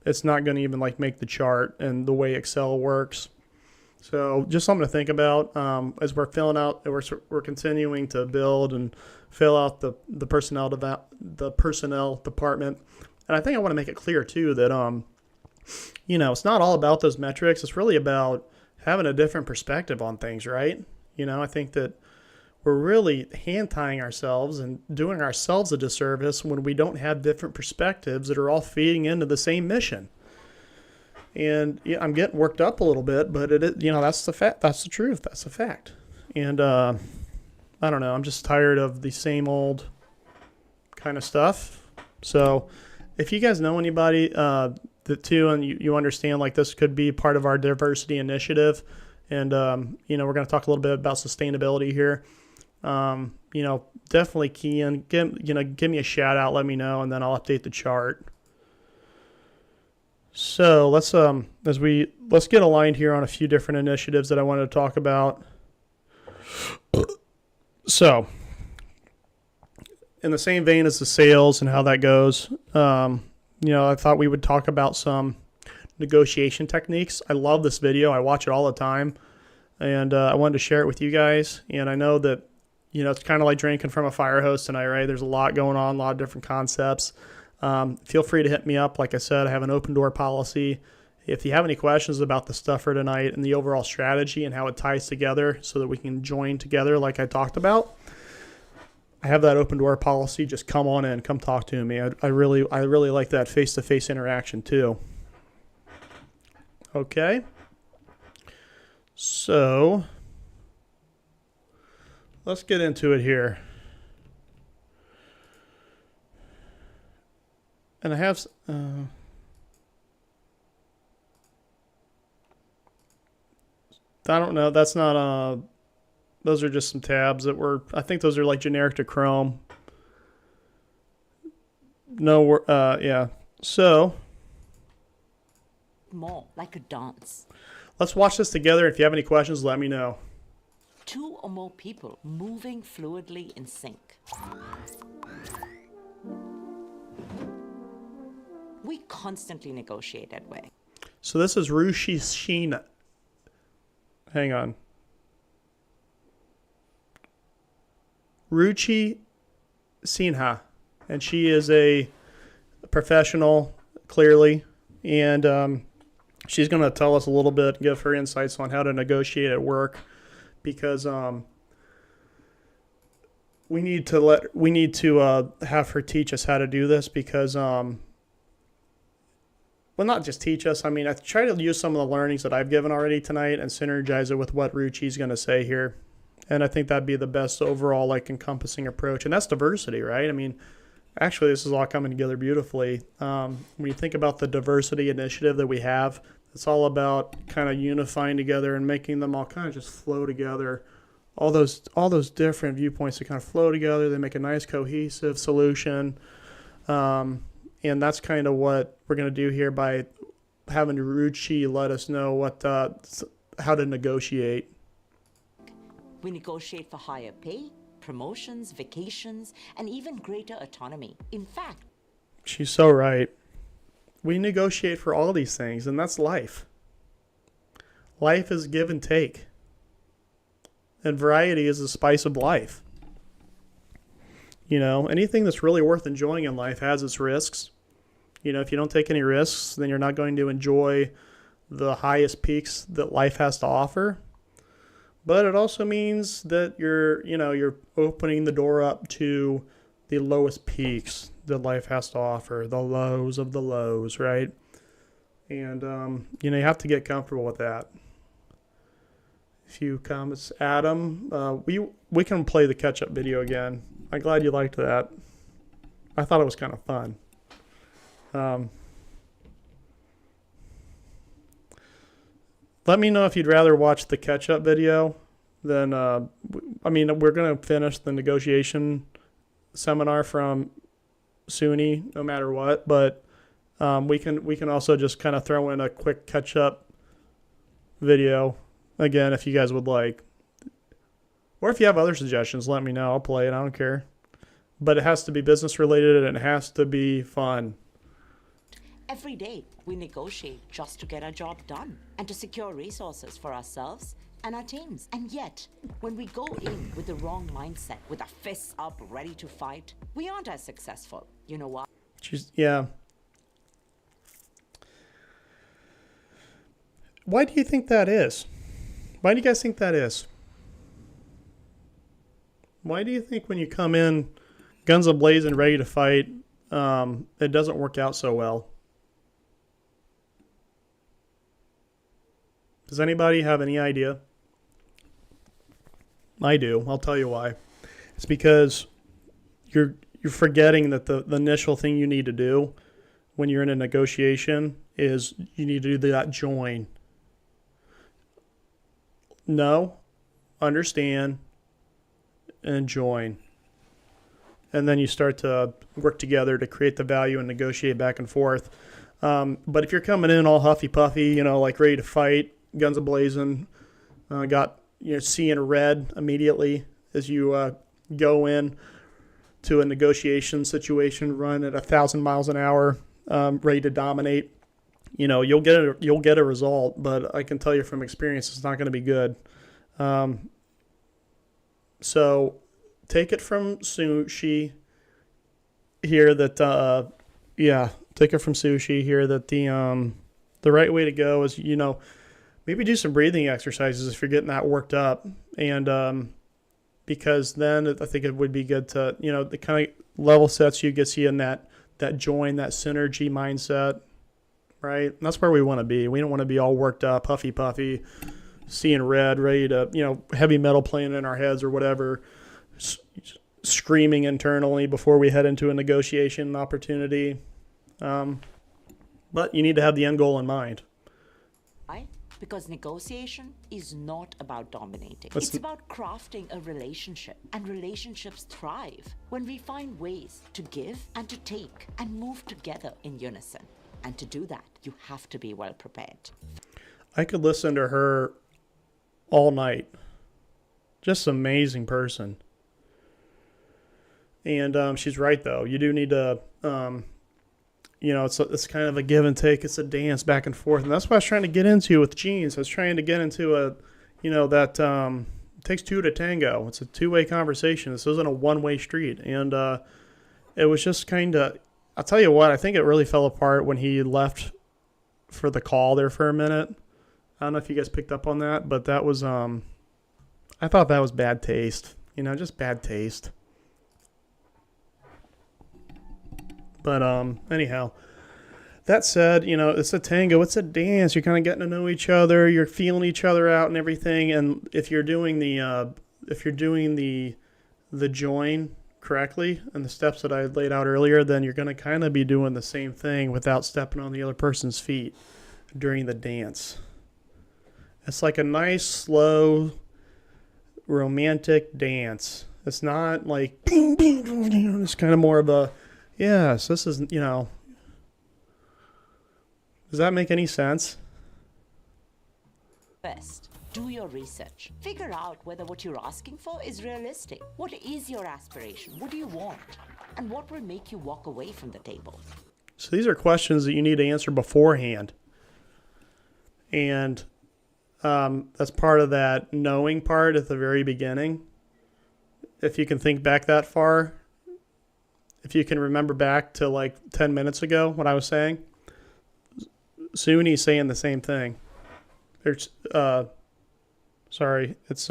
it's not going to even make the chart and the way Excel works. So just something to think about as we're filling out, we're continuing to build and fill out the personnel department. And I think I want to make it clear too that you know, it's not all about those metrics. It's really about having a different perspective on things, right? You know, I think that we're really hand tying ourselves and doing ourselves a disservice when we don't have different perspectives that are all feeding into the same mission. And yeah, I'm getting worked up a little bit, but it is, you know, that's the fact. That's the truth. That's the fact. And I don't know. I'm just tired of the same old kind of stuff. So if you guys know anybody that too, and you understand like this could be part of our diversity initiative, and you know, we're going to talk a little bit about sustainability here. You know, definitely key in. Give me a shout out. Let me know, and then I'll update the chart. So let's get aligned here on a few different initiatives that I wanted to talk about. So, in the same vein as the sales and how that goes, you know, I thought we would talk about some negotiation techniques. I love this video. I watch it all the time, and I wanted to share it with you guys. And I know that, you know, it's kind of like drinking from a fire hose tonight, right? There's a lot going on, a lot of different concepts. Feel free to hit me up. Like I said, I have an open door policy. If you have any questions about the stuff for tonight and the overall strategy and how it ties together so that we can join together like I talked about, I have that open door policy. Just come on in, come talk to me. I really like that face-to-face interaction too. Okay. So let's get into it here. And I have, I don't know. That's not, those are just some tabs that were, I think those are like generic to Chrome. No, yeah. So. More like a dance. Let's watch this together. If you have any questions, let me know. Two or more people moving fluidly in sync. We constantly negotiate that way. So this is Ruchi Sheena. Hang on. Ruchi Sinha. And she is a professional, clearly. And she's going to tell us a little bit, give her insights on how to negotiate at work. Because we need to have her teach us how to do this because well, not just teach us. I mean, I try to use some of the learnings that I've given already tonight and synergize it with what Ruchi's going to say here. And I think that'd be the best overall, like, encompassing approach. And that's diversity, right? I mean, actually, this is all coming together beautifully. When you think about the diversity initiative that we have, it's all about kind of unifying together and making them all kind of just flow together. All those different viewpoints that kind of flow together. They make a nice cohesive solution. And that's kind of what we're going to do here by having Ruchi let us know how to negotiate. We negotiate for higher pay, promotions, vacations, and even greater autonomy. In fact, she's so right. We negotiate for all these things, and that's life. Life is give and take. And variety is the spice of life. You know, anything that's really worth enjoying in life has its risks. You know, if you don't take any risks, then you're not going to enjoy the highest peaks that life has to offer. But it also means that you're opening the door up to the lowest peaks that life has to offer, the lows of the lows, right? And, you have to get comfortable with that. A few comments. Adam, we can play the catch-up video again. I'm glad you liked that. I thought it was kind of fun. Let me know if you'd rather watch the catch-up video than, we're going to finish the negotiation seminar from SUNY no matter what, but we can also just kind of throw in a quick catch-up video again if you guys would like. Or if you have other suggestions, let me know. I'll play it. I don't care. But it has to be business related and it has to be fun. every day we negotiate just to get our job done and to secure resources for ourselves and our teams. And yet, when we go in with the wrong mindset, with our fists up, ready to fight, we aren't as successful. You know why? Yeah. Why do you think that is? Why do you guys think that is? Why do you think when you come in guns a-blazing, ready to fight, it doesn't work out so well? Does anybody have any idea? I do. I'll tell you why. It's because you're forgetting that the initial thing you need to do when you're in a negotiation is you need to do that join. Know, understand, and join. And then you start to work together to create the value and negotiate back and forth. But if you're coming in all huffy puffy, like ready to fight, guns a-blazing, got seeing red immediately as you go in to a negotiation situation, run at 1,000 miles an hour, ready to dominate. You'll get a result, but I can tell you from experience, it's not going to be good. So take it from Sushi here that take it from Sushi here that the right way to go is maybe do some breathing exercises if you're getting that worked up, and because then I think it would be good to the kind of level sets you, gets you in that join, that synergy mindset, right? And that's where we want to be. We don't want to be all worked up, huffy puffy, seeing red, ready to heavy metal playing in our heads or whatever, screaming internally before we head into a negotiation opportunity. But you need to have the end goal in mind. Why? Because negotiation is not about dominating. It's about crafting a relationship. And relationships thrive when we find ways to give and to take and move together in unison. And to do that, you have to be well prepared. I could listen to her all night. Just an amazing person. And she's right, though. You do need to, it's kind of a give and take. It's a dance back and forth. And that's what I was trying to get into with jeans. I was trying to get into it takes two to tango. It's a two-way conversation. This isn't a one-way street. And it was just kind of, I'll tell you what, I think it really fell apart when he left for the call there for a minute. I don't know if you guys picked up on that, but that was, I thought that was bad taste. Just bad taste. But anyhow, that said, it's a tango, it's a dance. You're kind of getting to know each other. You're feeling each other out and everything. And if you're doing the join correctly and the steps that I laid out earlier, then you're going to kind of be doing the same thing without stepping on the other person's feet during the dance. It's like a nice, slow, romantic dance. It's not like it's kind of more of a yes, this is, does that make any sense? Best, do your research. Figure out whether what you're asking for is realistic. What is your aspiration? What do you want? And what will make you walk away from the table? So these are questions that you need to answer beforehand. And that's part of that knowing part at the very beginning. If you can think back that far, if you can remember back to like 10 minutes ago, what I was saying, Suni's saying the same thing. There's, it's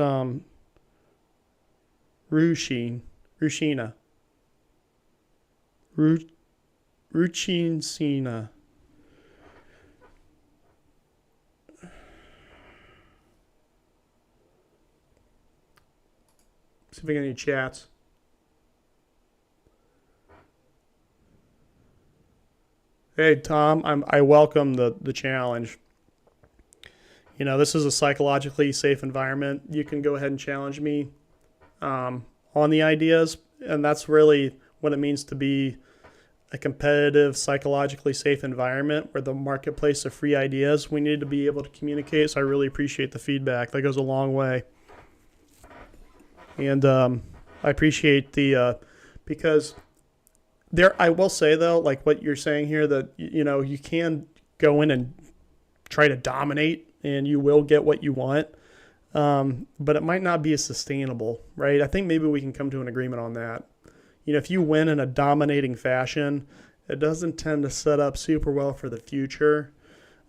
Rushina. Ruchinsina. See if we get any chats. Hey, Tom, I welcome the challenge. This is a psychologically safe environment. You can go ahead and challenge me on the ideas, and that's really what it means to be a competitive, psychologically safe environment where the marketplace of free ideas. We need to be able to communicate, so I really appreciate the feedback. That goes a long way. And I appreciate because I will say, though, like what you're saying here, that, you can go in and try to dominate and you will get what you want. But it might not be as sustainable, right? I think maybe we can come to an agreement on that. If you win in a dominating fashion, it doesn't tend to set up super well for the future.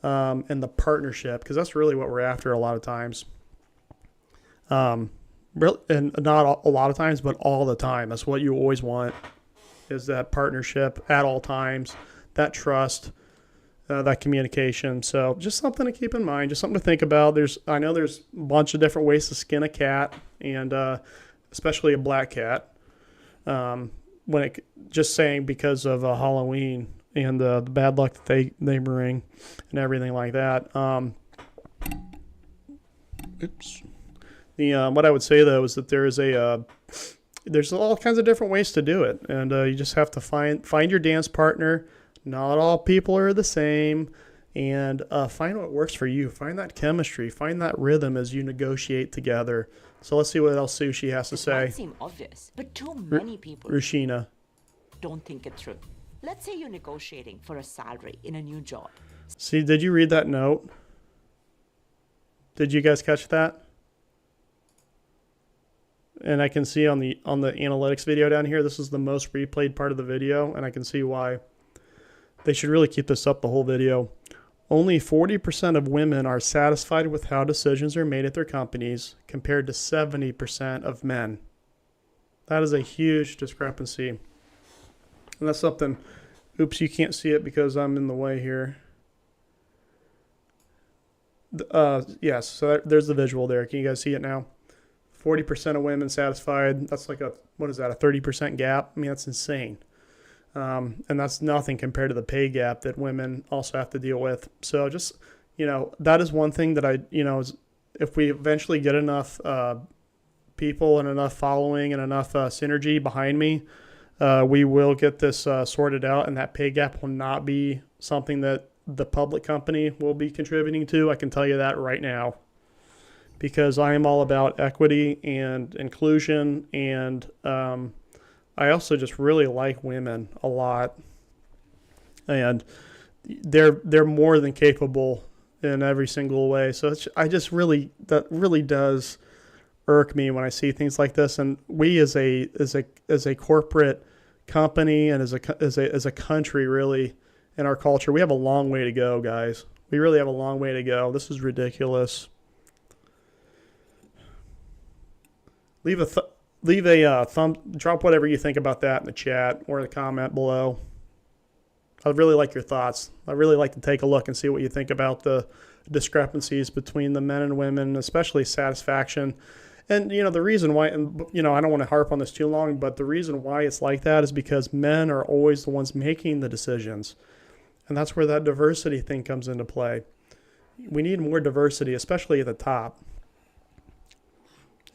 and the partnership, because that's really what we're after a lot of times. And not a lot of times, but all the time. That's what you always want, is that partnership at all times, that trust, that communication. So just something to keep in mind, just something to think about. I know there's a bunch of different ways to skin a cat, and especially a black cat. Just saying, because of Halloween and the bad luck that they bring and everything like that. What I would say though is that there's all kinds of different ways to do it, and you just have to find your dance partner. Not all people are the same, and find what works for you. Find that chemistry, find that rhythm as you negotiate together. So let's see what else Sushi has to say. It might seem obvious, but too many people Rashina don't think it through. Let's say you're negotiating for a salary in a new job. See, did you read that note? Did you guys catch that? And I can see on the analytics video down here, this is the most replayed part of the video, and I can see why. They should really keep this up the whole video. Only 40% of women are satisfied with how decisions are made at their companies, compared to 70% of men. That is a huge discrepancy. And that's something, oops, you can't see it because I'm in the way here. Yes, so there's the visual there. Can you guys see it now? 40% of women satisfied. That's like a 30% gap? I mean, that's insane. And that's nothing compared to the pay gap that women also have to deal with. So just, that is one thing that if we eventually get enough people and enough following and enough synergy behind me, we will get this sorted out, and that pay gap will not be something that the public company will be contributing to. I can tell you that right now, because I am all about equity and inclusion, and I also just really like women a lot, and they're more than capable in every single way. So that really does irk me when I see things like this. And we as a corporate company and as a country, really, in our culture, we have a long way to go, guys. We really have a long way to go. This is ridiculous. Leave a thumb, drop whatever you think about that in the chat or the comment below. I'd really like your thoughts. I'd really like to take a look and see what you think about the discrepancies between the men and women, especially satisfaction. And, the reason why, and, I don't want to harp on this too long, but the reason why it's like that is because men are always the ones making the decisions. And that's where that diversity thing comes into play. We need more diversity, especially at the top.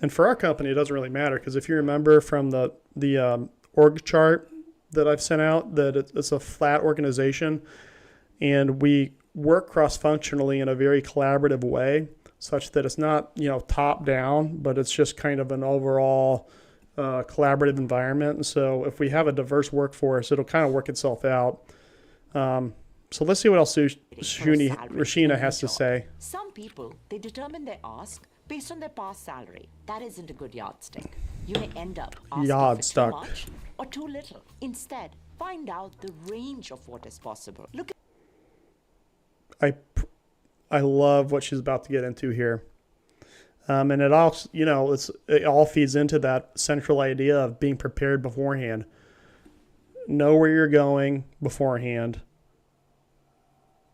And for our company, it doesn't really matter, because if you remember from the org chart that I've sent out, that it's a flat organization, and we work cross-functionally in a very collaborative way, such that it's not top down, but it's just kind of an overall collaborative environment. And so if we have a diverse workforce, it'll kind of work itself out. So let's see what else Rashina has to say. Some people, they determine their ask based on their past salary. That isn't a good yardstick. You may end up asking for too much or too little. Instead, find out the range of what is possible. I love what she's about to get into here. And it all, it all feeds into that central idea of being prepared beforehand. Know where you're going beforehand.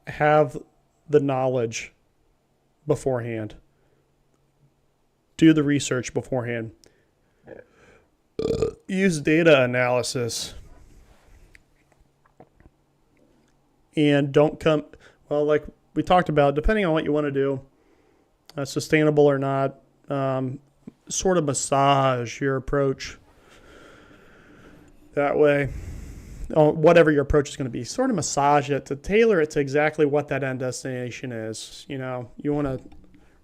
Have the knowledge beforehand. Do the research beforehand. Use data analysis. And don't come, like we talked about, depending on what you want to do, sustainable or not, sort of massage your approach that way. Whatever your approach is going to be, sort of massage it to tailor it to exactly what that end destination is. You want to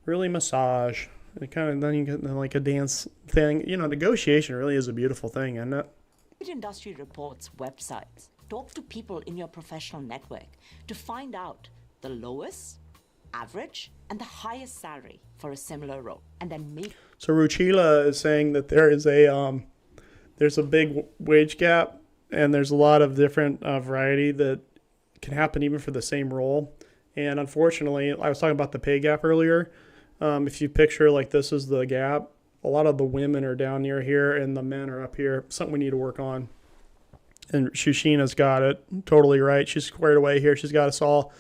really massage. And then you get like a dance thing. Negotiation really is a beautiful thing, isn't it? Industry reports, websites. Talk to people in your professional network to find out the lowest, average, and the highest salary for a similar role, and then make. So Ruchila is saying that there's a big wage gap, and there's a lot of different variety that can happen even for the same role. And unfortunately, I was talking about the pay gap earlier. If you picture like this is the gap, a lot of the women are down near here and the men are up here. Something we need to work on. And Shushina's got it totally right. She's squared away here. She's got us all.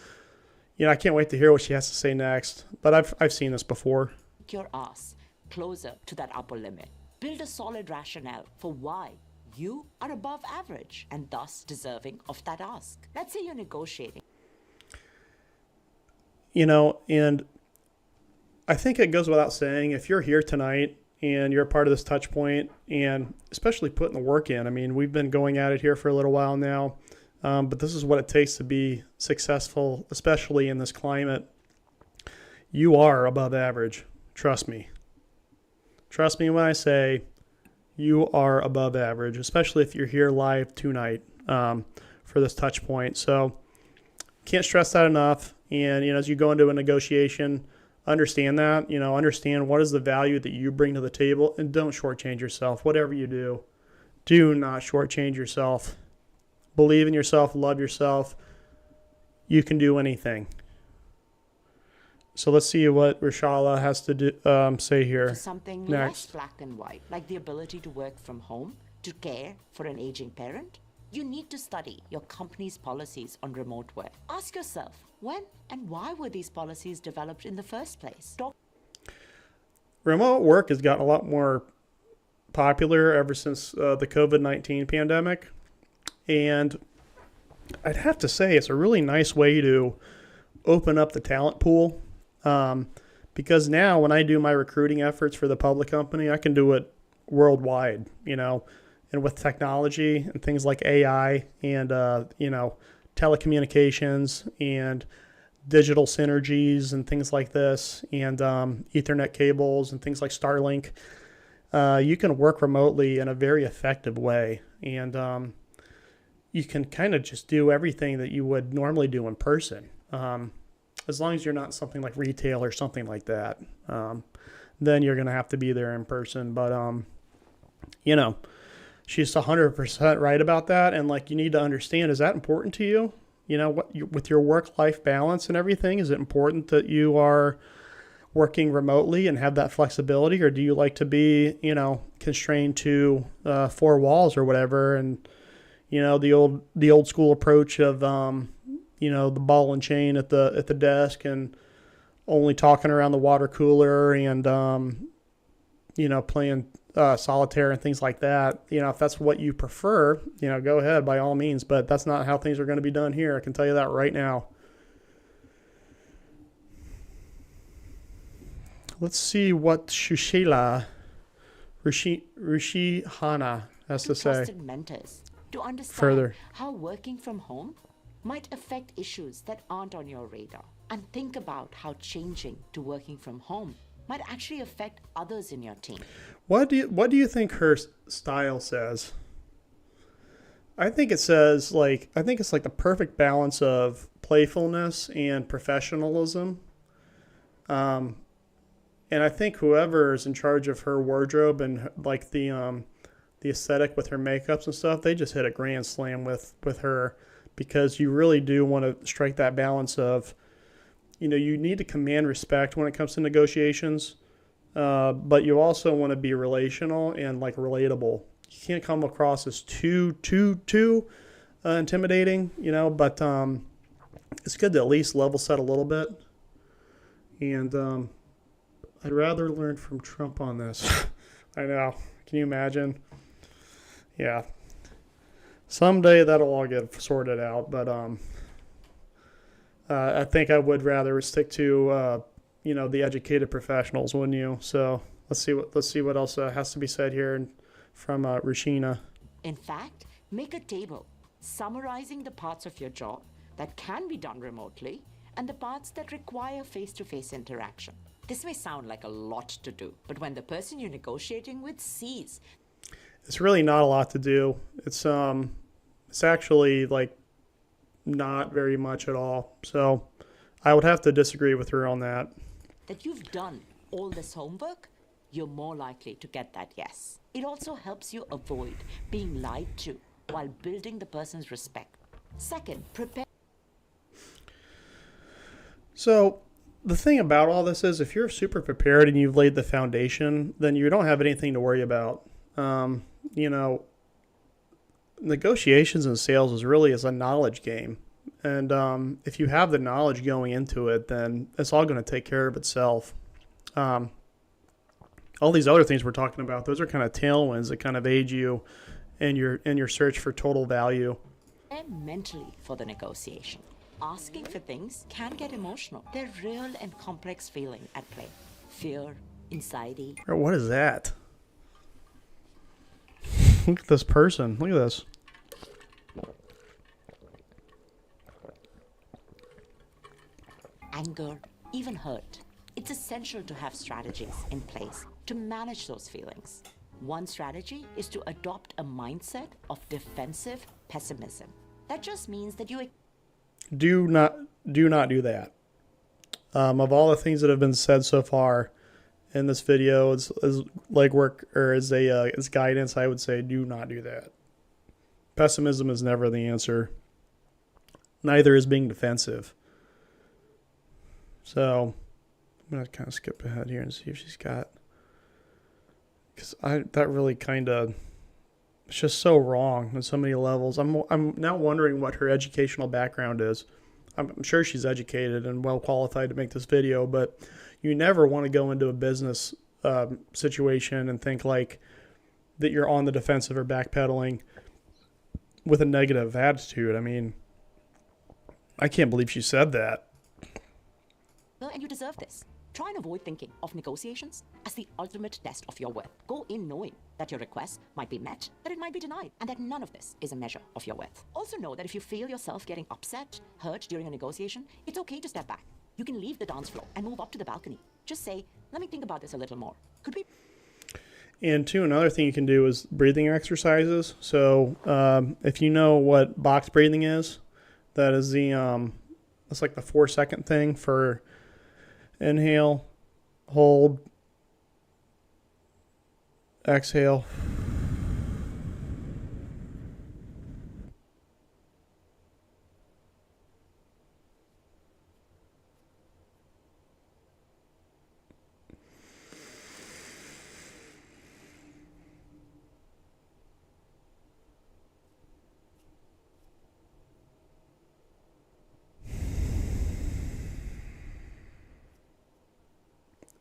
I can't wait to hear what she has to say next. But I've seen this before. Your ass closer to that upper limit. Build a solid rationale for why you are above average and thus deserving of that ask. Let's say you're negotiating. And I think it goes without saying, if you're here tonight and you're a part of this touch point, and especially putting the work in, I mean, we've been going at it here for a little while now, but this is what it takes to be successful, especially in this climate. You are above average. Trust me. Trust me when I say you are above average, especially if you're here live tonight for this touch point. So can't stress that enough. And, as you go into a negotiation, understand that, understand what is the value that you bring to the table, and don't shortchange yourself. Whatever you do not shortchange yourself. Believe in yourself, love yourself. You can do anything. So let's see what Rishala has to do, say here. For something next. Less black and white, like the ability to work from home, to care for an aging parent, you need to study your company's policies on remote work. Ask yourself, when and why were these policies developed in the first place? Remote work has gotten a lot more popular ever since the COVID-19 pandemic. And I'd have to say it's a really nice way to open up the talent pool. Because now when I do my recruiting efforts for the public company, I can do it worldwide, and with technology and things like AI and, telecommunications and digital synergies and things like this, and Ethernet cables and things like Starlink, you can work remotely in a very effective way. And you can kind of just do everything that you would normally do in person. As long as you're not something like retail or something like that, then you're going to have to be there in person. But, she's 100% right about that. And you need to understand, is that important to you? With your work-life balance and everything, is it important that you are working remotely and have that flexibility? Or do you like to be, constrained to 4 walls or whatever? And, the old school approach of, the ball and chain at the desk and only talking around the water cooler and, playing solitaire and things like that. If that's what you prefer, go ahead by all means. But that's not how things are going to be done here. I can tell you that right now. Let's see what Rishihana has to say. Trusted mentors to understand further how working from home might affect issues that aren't on your radar, and think about how changing to working from home might actually affect others in your team. What do you think her style says? I think it says it's like the perfect balance of playfulness and professionalism. And I think whoever is in charge of her wardrobe and the aesthetic with her makeups and stuff, they just hit a grand slam with her, because you really do want to strike that balance of, you need to command respect when it comes to negotiations, but you also want to be relational and relatable. You can't come across as too intimidating, but it's good to at least level set a little bit. And I'd rather learn from Trump on this. I know. Can you imagine? Yeah. Someday that'll all get sorted out, but I think I would rather stick to the educated professionals, wouldn't you? So let's see what else has to be said here from Rishina. In fact, make a table summarizing the parts of your job that can be done remotely and the parts that require face-to-face interaction. This may sound like a lot to do, but when the person you're negotiating with sees, it's really not a lot to do. It's actually not very much at all. So I would have to disagree with her on that. That you've done all this homework, you're more likely to get that yes. It also helps you avoid being lied to while building the person's respect. Second, prepare. So the thing about all this is if you're super prepared and you've laid the foundation, then you don't have anything to worry about. You know, negotiations and sales is a knowledge game. And if you have the knowledge going into it, then it's all going to take care of itself. All these other things we're talking about, those are kind of tailwinds that kind of aid you in your search for total value. And mentally for the negotiation. Asking for things can get emotional. They're real and complex feelings at play. Fear, anxiety. What is that? Look at this person. Look at this. Anger, even hurt. It's essential to have strategies in place to manage those feelings. One strategy is to adopt a mindset of defensive pessimism. That just means that you Do not do that. Of all the things that have been said so far in this video, as legwork or as guidance, I would say do not do that. Pessimism is never the answer. Neither is being defensive. So I'm gonna kind of skip ahead here and see if she's got, because that really kind of, it's just so wrong on so many levels. I'm now wondering what her educational background is. I'm sure she's educated and well qualified to make this video, but you never want to go into a business situation and think like that you're on the defensive or backpedaling with a negative attitude. I mean, I can't believe she said that. and you deserve this. Try and avoid thinking of negotiations as the ultimate test of your worth. Go in knowing that your request might be met, that it might be denied, and that none of this is a measure of your worth. Also know that if you feel yourself getting upset, hurt during a negotiation, it's okay to step back. You can leave the dance floor and move up to the balcony. Just say, let me think about this a little more. Could we? And two, another thing you can do is breathing exercises. So if you know what box breathing is, that is it's like the 4-second thing for inhale, hold, exhale.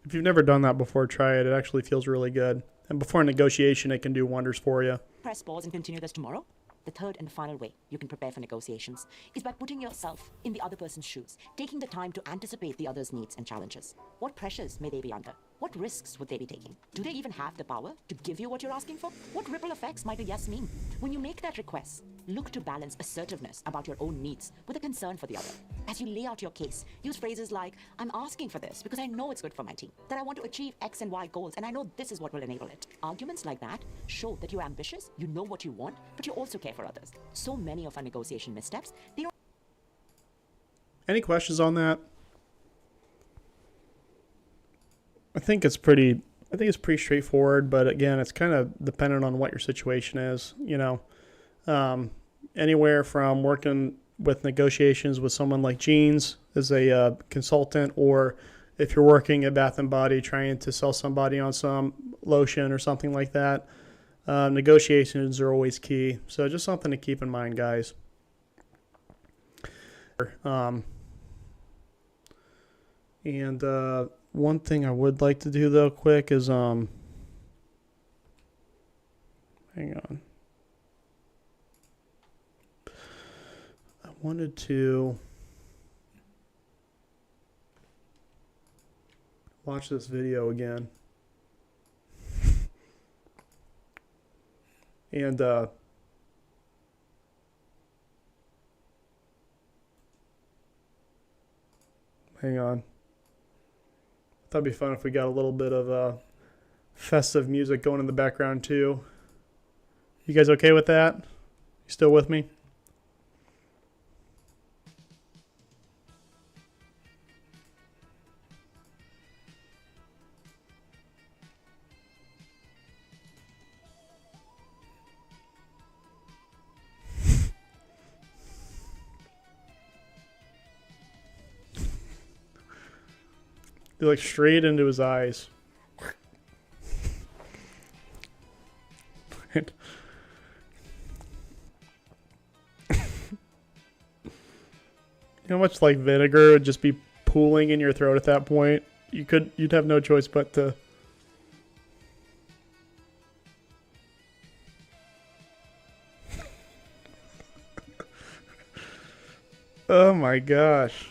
If you've never done that before, try it. It actually feels really good. And before a negotiation, it can do wonders for you. Press pause and continue this tomorrow? The third and final way you can prepare for negotiations is by putting yourself in the other person's shoes, taking the time to anticipate the other's needs and challenges. What pressures may they be under? What risks would they be taking? Do they even have the power to give you what you're asking for? What ripple effects might a yes mean? When you make that request, look to balance assertiveness about your own needs with a concern for the other. As you lay out your case, use phrases like, I'm asking for this because I know it's good for my team, that I want to achieve X and Y goals, and I know this is what will enable it. Arguments like that show that you're ambitious, you know what you want, but you also care for others. So many of our negotiation missteps, they don't. Any questions on that? I think it's pretty straightforward, but again, it's kind of dependent on what your situation is. You know, anywhere from working with negotiations with someone like Jeans as a consultant, or if you're working at Bath and Body trying to sell somebody on some lotion or something like that, negotiations are always key. So just something to keep in mind, guys. And one thing I would like to do though quick is hang on. I wanted to watch this video again. And hang on. That'd be fun if we got a little bit of festive music going in the background too. You guys okay with that? You still with me? They look straight into his eyes. Right. You know how much like vinegar would just be pooling in your throat at that point? You'd have no choice but to. Oh my gosh.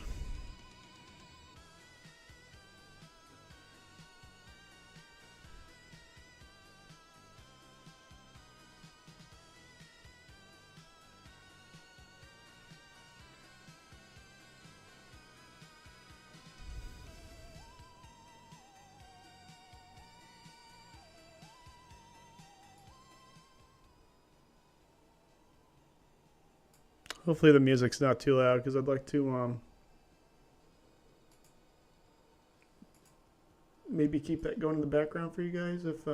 Hopefully the music's not too loud because I'd like to maybe keep that going in the background for you guys if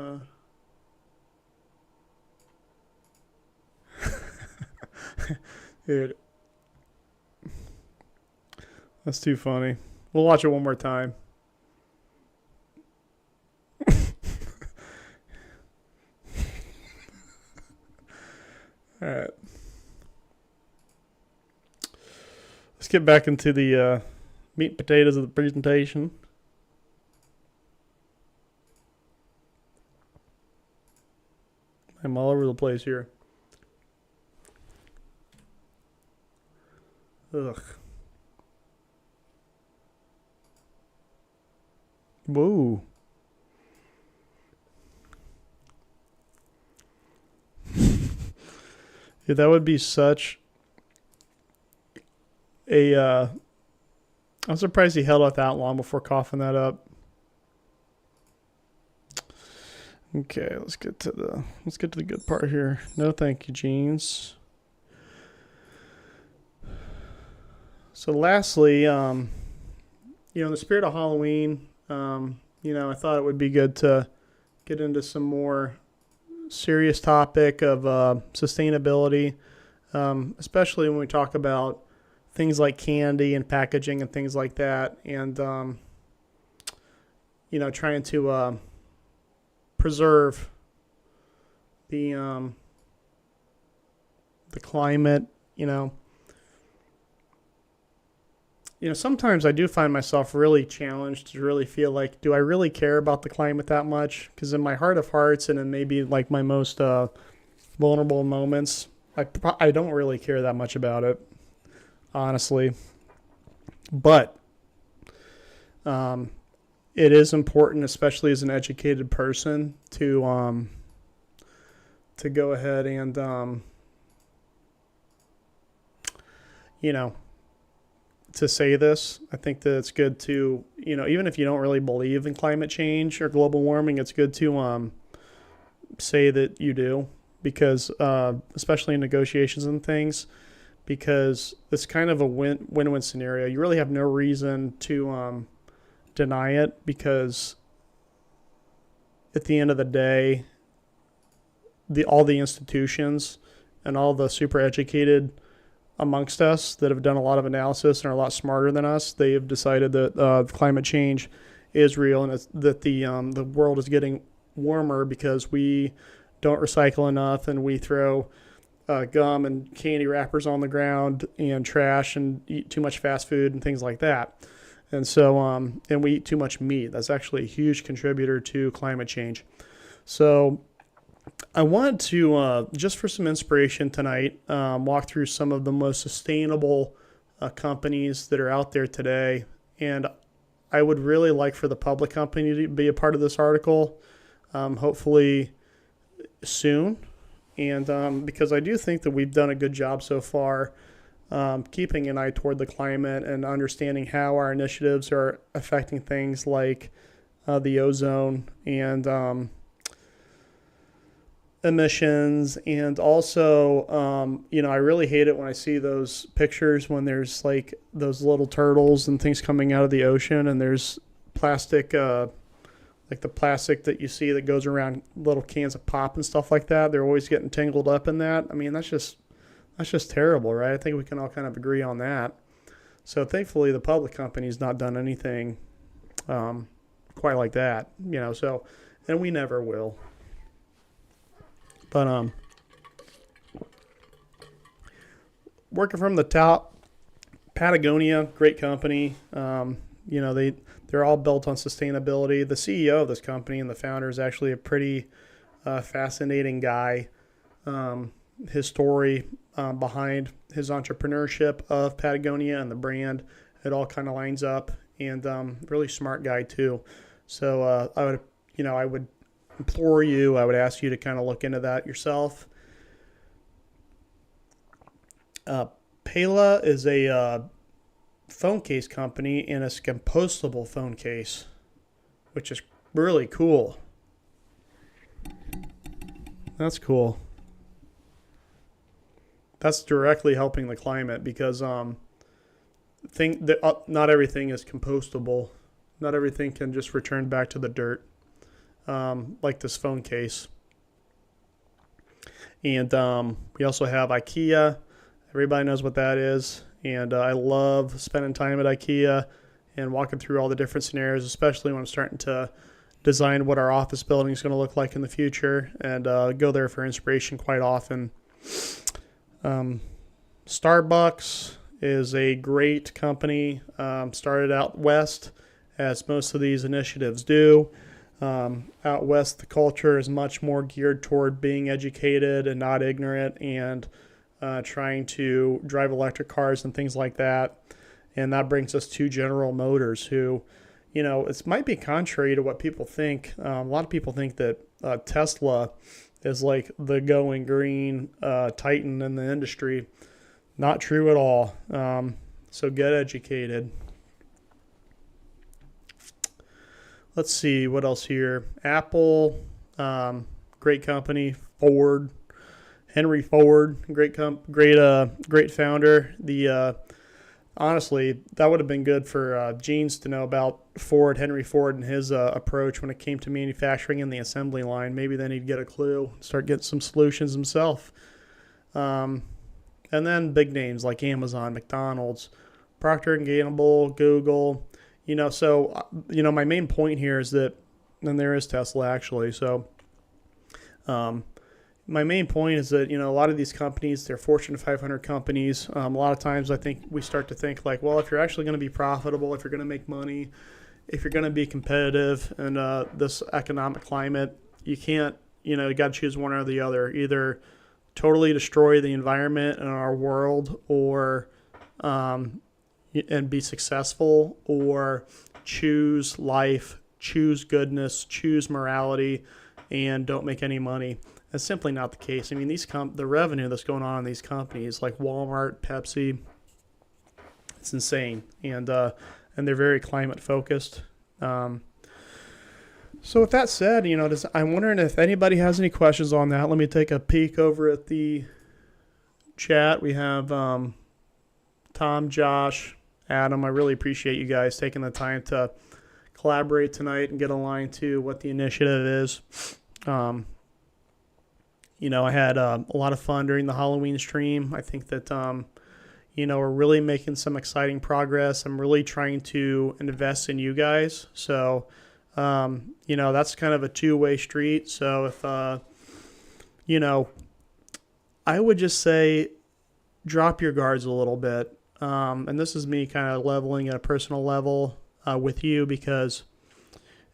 dude, that's too funny. We'll watch it one more time. All right. Let's get back into the meat and potatoes of the presentation. I'm all over the place here. Ugh. Whoa. Yeah, that would be such a I'm surprised he held out that long before coughing that up. Okay, let's get to the good part here. No thank you, jeans. So lastly, in the spirit of Halloween, I thought it would be good to get into some more serious topic of sustainability, especially when we talk about things like candy and packaging and things like that, and trying to preserve the climate. Sometimes I do find myself really challenged to really feel like, do I really care about the climate that much? Because in my heart of hearts and in maybe like my most vulnerable moments, I don't really care that much about it, honestly. But it is important, especially as an educated person, to go ahead and to say this. I think that it's good to, even if you don't really believe in climate change or global warming, it's good to say that you do, because especially in negotiations and things, because it's kind of a win-win scenario. You really have no reason to deny it, because at the end of the day, all the institutions and all the super educated amongst us that have done a lot of analysis and are a lot smarter than us, they have decided that climate change is real, and that the world is getting warmer because we don't recycle enough, and we throw gum and candy wrappers on the ground and trash and eat too much fast food and things like that. And so, and we eat too much meat. That's actually a huge contributor to climate change. So I wanted to, just for some inspiration tonight, walk through some of the most sustainable companies that are out there today. And I would really like for the public company to be a part of this article, hopefully soon. And because I do think that we've done a good job so far keeping an eye toward the climate and understanding how our initiatives are affecting things like the ozone and emissions. And also, I really hate it when I see those pictures when there's like those little turtles and things coming out of the ocean, and there's plastic, like the plastic that you see that goes around little cans of pop and stuff like that. They're always getting tangled up in that. I mean, that's just terrible, right? I think we can all kind of agree on that. So thankfully the public company's not done anything quite like that, so, and we never will. But working from the top, Patagonia, great company. They're all built on sustainability. The CEO of this company and the founder is actually a pretty fascinating guy. His story behind his entrepreneurship of Patagonia and the brand, it all kind of lines up, and really smart guy too. So I would implore you, I would ask you to kind of look into that yourself. Pela is a phone case company, and it's a compostable phone case, which is really cool. That's cool. That's directly helping the climate because not everything is compostable. Not everything can just return back to the dirt, like this phone case. And we also have IKEA. Everybody knows what that is. And I love spending time at IKEA and walking through all the different scenarios, especially when I'm starting to design what our office building is going to look like in the future, and go there for inspiration quite often. Starbucks is a great company. Started out west, as most of these initiatives do. Out west, the culture is much more geared toward being educated and not ignorant, and trying to drive electric cars and things like that. And that brings us to General Motors, who, it might be contrary to what people think. A lot of people think that Tesla is like the going green titan in the industry. Not true at all. So get educated. Let's see what else here. Apple, great company. Ford, Henry Ford, great founder. Honestly, that would have been good for Jeans to know about Henry Ford, and his approach when it came to manufacturing and the assembly line. Maybe then he'd get a clue, start getting some solutions himself. And then big names like Amazon, McDonald's, Procter & Gamble, Google. My main point here is that, and there is Tesla actually. So, my main point is that, a lot of these companies, they're Fortune 500 companies. A lot of times I think we start to think like, well, if you're actually going to be profitable, if you're going to make money, if you're going to be competitive in this economic climate, you can't, you got to choose one or the other. Either totally destroy the environment in our world, or and be successful, or choose life, choose goodness, choose morality, and don't make any money. That's simply not the case. I mean, the revenue that's going on in these companies like Walmart, Pepsi, it's insane, and they're very climate focused. So with that said, I'm wondering if anybody has any questions on that. Let me take a peek over at the chat. We have Tom, Josh, Adam. I really appreciate you guys taking the time to collaborate tonight and get aligned to what the initiative is. I had a lot of fun during the Halloween stream. I think that, we're really making some exciting progress. I'm really trying to invest in you guys. So, that's kind of a two-way street. So if, I would just say drop your guards a little bit. And this is me kind of leveling at a personal level with you, because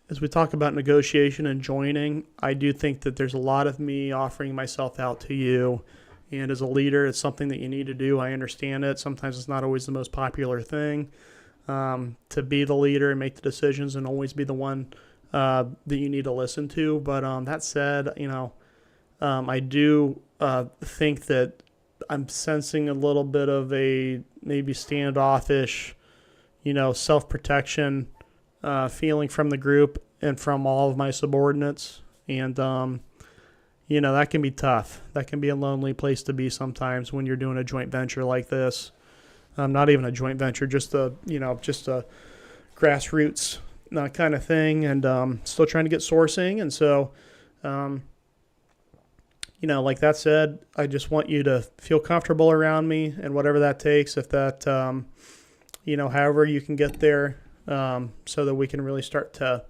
as we talk about negotiation and joining, I do think that there's a lot of me offering myself out to you. And as a leader, it's something that you need to do. I understand it. Sometimes it's not always the most popular thing to be the leader and make the decisions and always be the one that you need to listen to. But that said, I do think that I'm sensing a little bit of a maybe standoffish, self-protection feeling from the group and from all of my subordinates. And, that can be tough. That can be a lonely place to be sometimes when you're doing a joint venture like this. Not even a joint venture, just a grassroots kind of thing, and still trying to get sourcing. And so, like that said, I just want you to feel comfortable around me, and whatever that takes, if that, however you can get there, so that we can really start to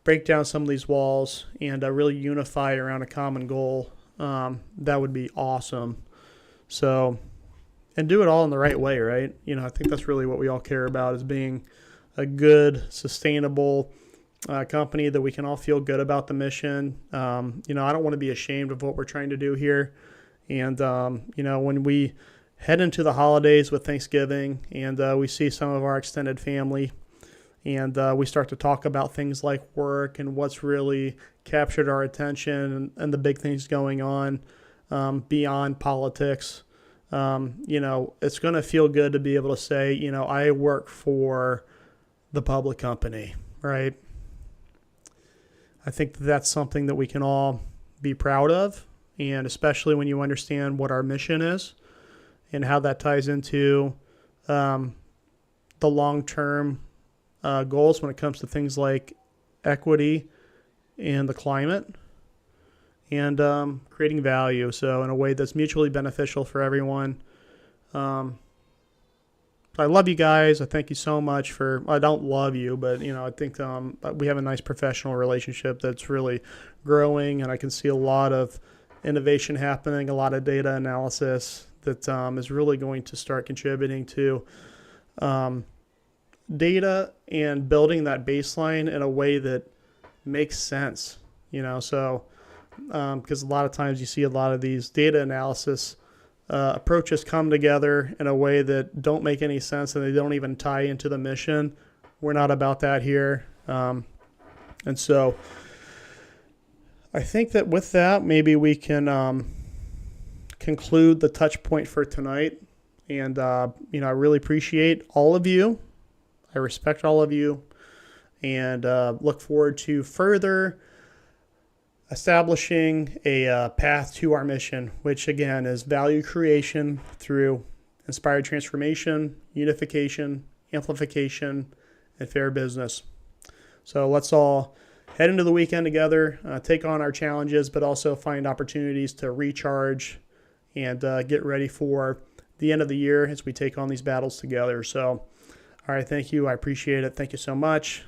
break down some of these walls and really unify around a common goal. That would be awesome. So, and do it all in the right way, right? I think that's really what we all care about, is being a good, sustainable company that we can all feel good about the mission. I don't want to be ashamed of what we're trying to do here. And, when we head into the holidays with Thanksgiving and we see some of our extended family and we start to talk about things like work and what's really captured our attention and the big things going on beyond politics, it's going to feel good to be able to say, I work for the public company, right? I think that's something that we can all be proud of, and especially when you understand what our mission is and how that ties into the long-term goals when it comes to things like equity and the climate and creating value. So in a way that's mutually beneficial for everyone. I love you guys. I thank you so much I don't love you, but I think we have a nice professional relationship that's really growing, and I can see a lot of innovation happening, a lot of data analysis that is really going to start contributing to data and building that baseline in a way that makes sense, so because a lot of times you see a lot of these data analysis approaches come together in a way that don't make any sense and they don't even tie into the mission. We're not about that here. And so I think that with that, maybe we can conclude the touch point for tonight. And, I really appreciate all of you. I respect all of you and look forward to further establishing a path to our mission, which again is value creation through inspired transformation, unification, amplification, and fair business. So let's all head into the weekend together, take on our challenges, but also find opportunities to recharge and get ready for the end of the year as we take on these battles together. So, all right, thank you. I appreciate it. Thank you so much.